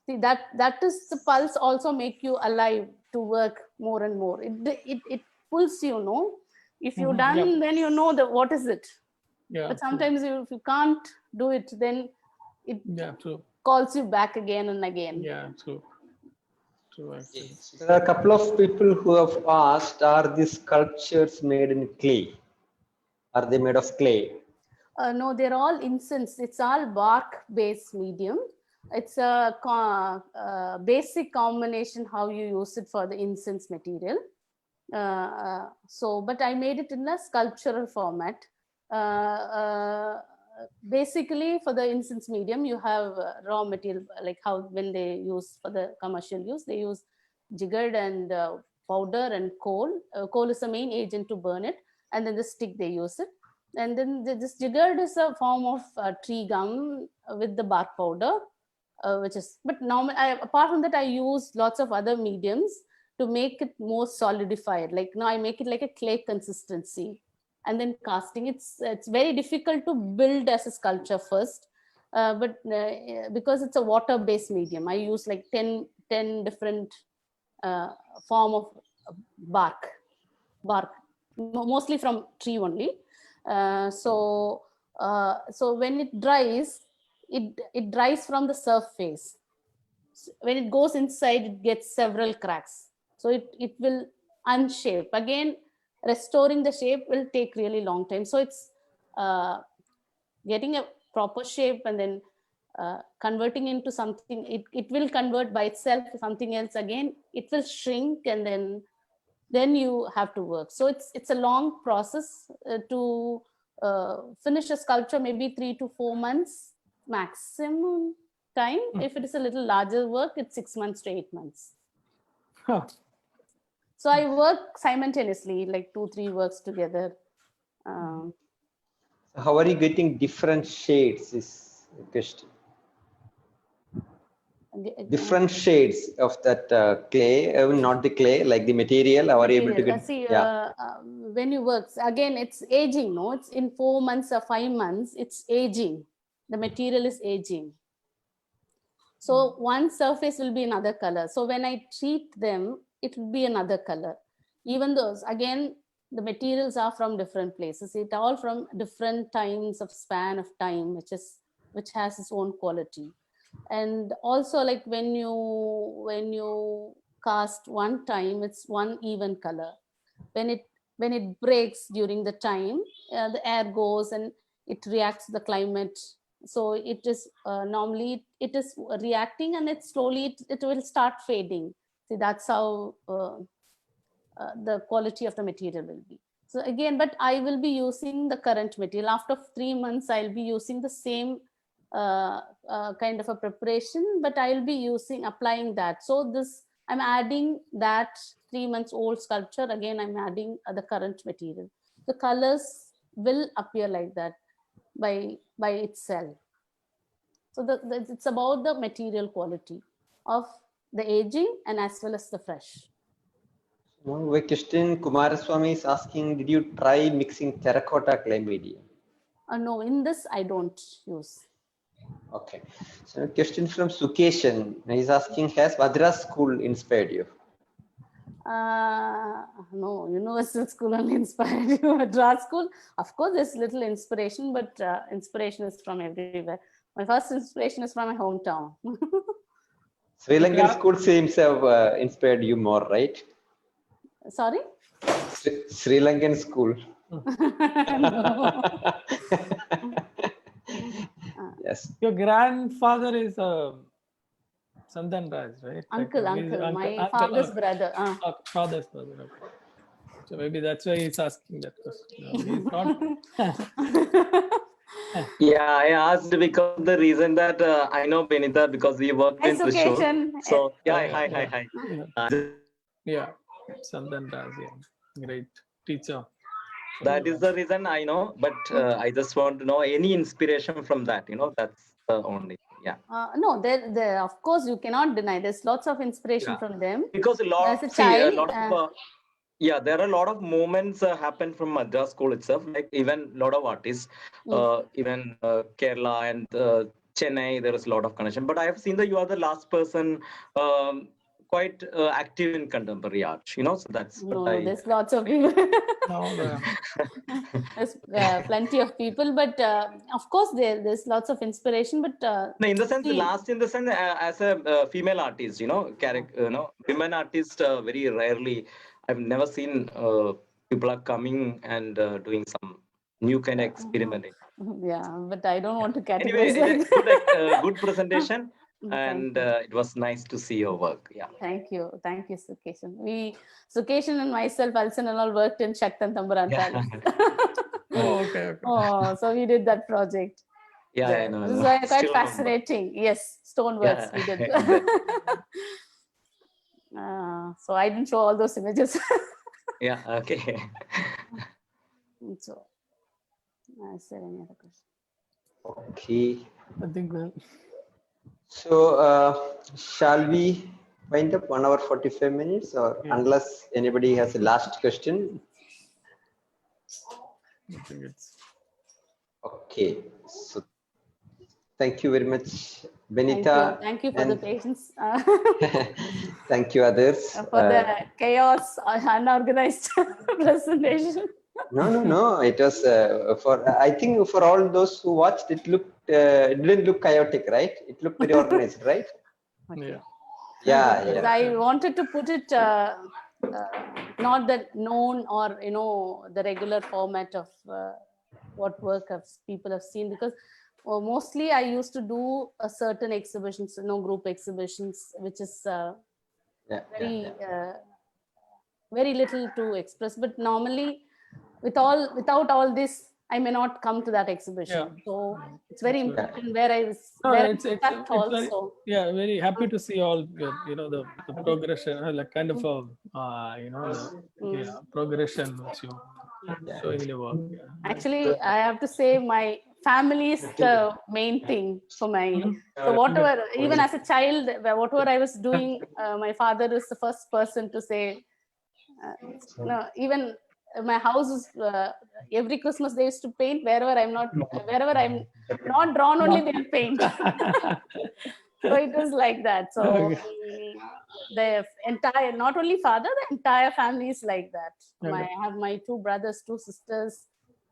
see that is the pulse also make you alive to work more and more. It pulls if you're done then what is it. But sometimes if you can't do it, then it calls you back again and again. True. There are a couple of people who have asked, are these sculptures made in clay? Are they made of clay? No, they're all incense. It's all bark based medium. It's a basic combination how you use it for the incense material. But I made it in a sculptural format. Basically for the incense medium you have raw material, like how when they use for the commercial use they use jiggered and powder and coal. Coal is the main agent to burn it, and then the stick they use it, and then this jiggered is a form of tree gum with the bark powder, which is, but normally apart from that I use lots of other mediums to make it more solidified. Like now I make it like a clay consistency and then casting. It's very difficult to build as a sculpture first, but because it's a water-based medium, I use like 10 different form of bark, mostly from tree only. So when it dries, it dries from the surface. When it goes inside, it gets several cracks. So it will unshape. Again, restoring the shape will take really long time. So it's getting a proper shape and then converting into something. It will convert by itself to something else. Again, it will shrink, and then you have to work. So it's a long process to finish a sculpture, maybe 3 to 4 months maximum time. If it is a little larger work, it's 6 months to 8 months. Huh. So I work simultaneously, like 2-3 works together. How are you getting different shades is the question. Different shades of that clay, not the clay, like the material, are able to get. See, when you work, again, it's aging, no? It's in 4 months or 5 months, it's aging. The material is aging. So one surface will be another color. So when I treat them, it will be another color. Even those, again, the materials are from different places. It all from different times of span of time, which has its own quality. And also, like when you cast one time, it's one even color. When it breaks during the time, the air goes and it reacts to the climate. So it is normally it is reacting, and it slowly it will start fading. See, that's how the quality of the material will be. So again, but I will be using the current material. After 3 months, I'll be using the same kind of a preparation, but I'll be applying that. So this, I'm adding that 3 months old sculpture. Again, I'm adding the current material. The colors will appear like that by itself. So it's about the material quality of the aging and as well as the fresh. One question Kumaraswamy is asking, did you try mixing terracotta clay medium? No, in this I don't use. Okay. So a question from Sukeshan. He's asking, has Madras school inspired you? No, universal school only inspired you. Madras school, of course, there's little inspiration, but inspiration is from everywhere. My first inspiration is from my hometown. Sri Lankan school seems to have inspired you more, right? Sorry? Sri Lankan school. Yes. Your grandfather is Sandan Raj, right? Uncle. My father's brother. Father's brother. Okay. So maybe that's why he's asking that question. He's not. Yeah, I asked because of the reason that I know Benitha because we worked in Trishur. So hi. Yeah, Sandan Raj, yeah. Great teacher. That is the reason I know, but I just want to know any inspiration from that. That's the only. Yeah. No, there. Of course, you cannot deny. There's lots of inspiration from them. Because there are a lot of moments happen from Madras school itself. Like even a lot of artists, even Kerala and Chennai, there is a lot of connection. But I have seen that you are the last person quite active in contemporary art. So that's. There's lots of people. There's plenty of people, but of course there's lots of inspiration. But no, in the sense, as a female artist, women artists very rarely. I've never seen people are coming and doing some new kind of experimenting. Yeah, but I don't want to categorize. Anyway, good presentation. And it was nice to see your work. Yeah. Thank you, Sukeshan. Sukeshan and myself, Alsan and all worked in Shaktan Tamburan Palace. Okay. Oh, so we did that project. Yeah, I know. This is quite fascinating. Yes, stoneworks we did. So I didn't show all those images. Yeah. Okay. So, is there any other question? Okay. I think well. So, shall we wind up 1 hour 45 minutes, or unless anybody has a last question? I think it's okay. So, Thank you very much, Benitha. Thank you for the patience. Thank you, others. For the chaos, unorganized presentation. No. It was I think for all those who watched, it didn't look chaotic, right? It looked very organized, right? Okay. Yeah. I wanted to put it not the known or the regular format of what work people have seen, because mostly I used to do a certain exhibitions, group exhibitions, which is very little to express. But normally, without all this, I may not come to that exhibition. So it's very important where I was. It's very happy to see all the progression, like kind of progression which you showing in your work. Actually, I have to say my family is the main thing for my. So whatever, even as a child, whatever I was doing, my father is the first person to say. No, even my house is every Christmas they used to paint. Wherever I'm not drawn, only they'll paint. So it was like that. So the entire, not only father, the entire family is like that. I have my 2 brothers, 2 sisters,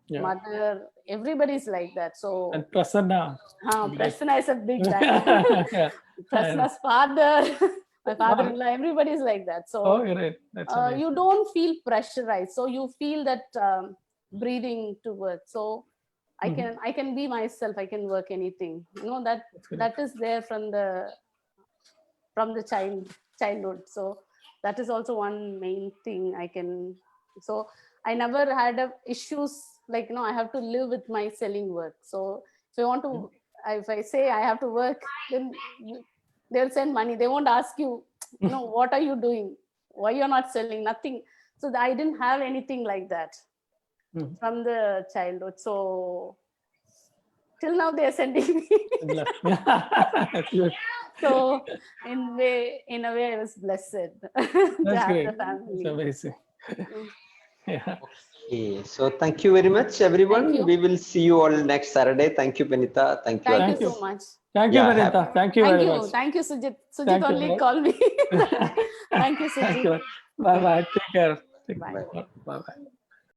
mother, everybody's like that. So and Prasanna. Prasanna is a big guy. Prasanna's father. My father-in-law, everybody's like that. So great. That's you don't feel pressurized. So you feel that breathing to work. So I can be myself. I can work anything. That is there from the childhood. So that is also one main thing I can. So I never had issues like I have to live with my selling work. So if I want to, if I say I have to work, then they'll send money. They won't ask you, what are you doing? Why you're not selling? Nothing. So I didn't have anything like that from the childhood. So till now they're sending me. So in a way, I was blessed. That's great. It's amazing. Okay, so thank you very much, everyone. We will see you all next Saturday. Thank you, Benitha. Thank you. Thank you so much. Thank you, Benitha. Thank you very much. Thank you, Sujit. Sujit only called me. Thank you, Sujit. Bye-bye. Take care. Bye. Bye-bye.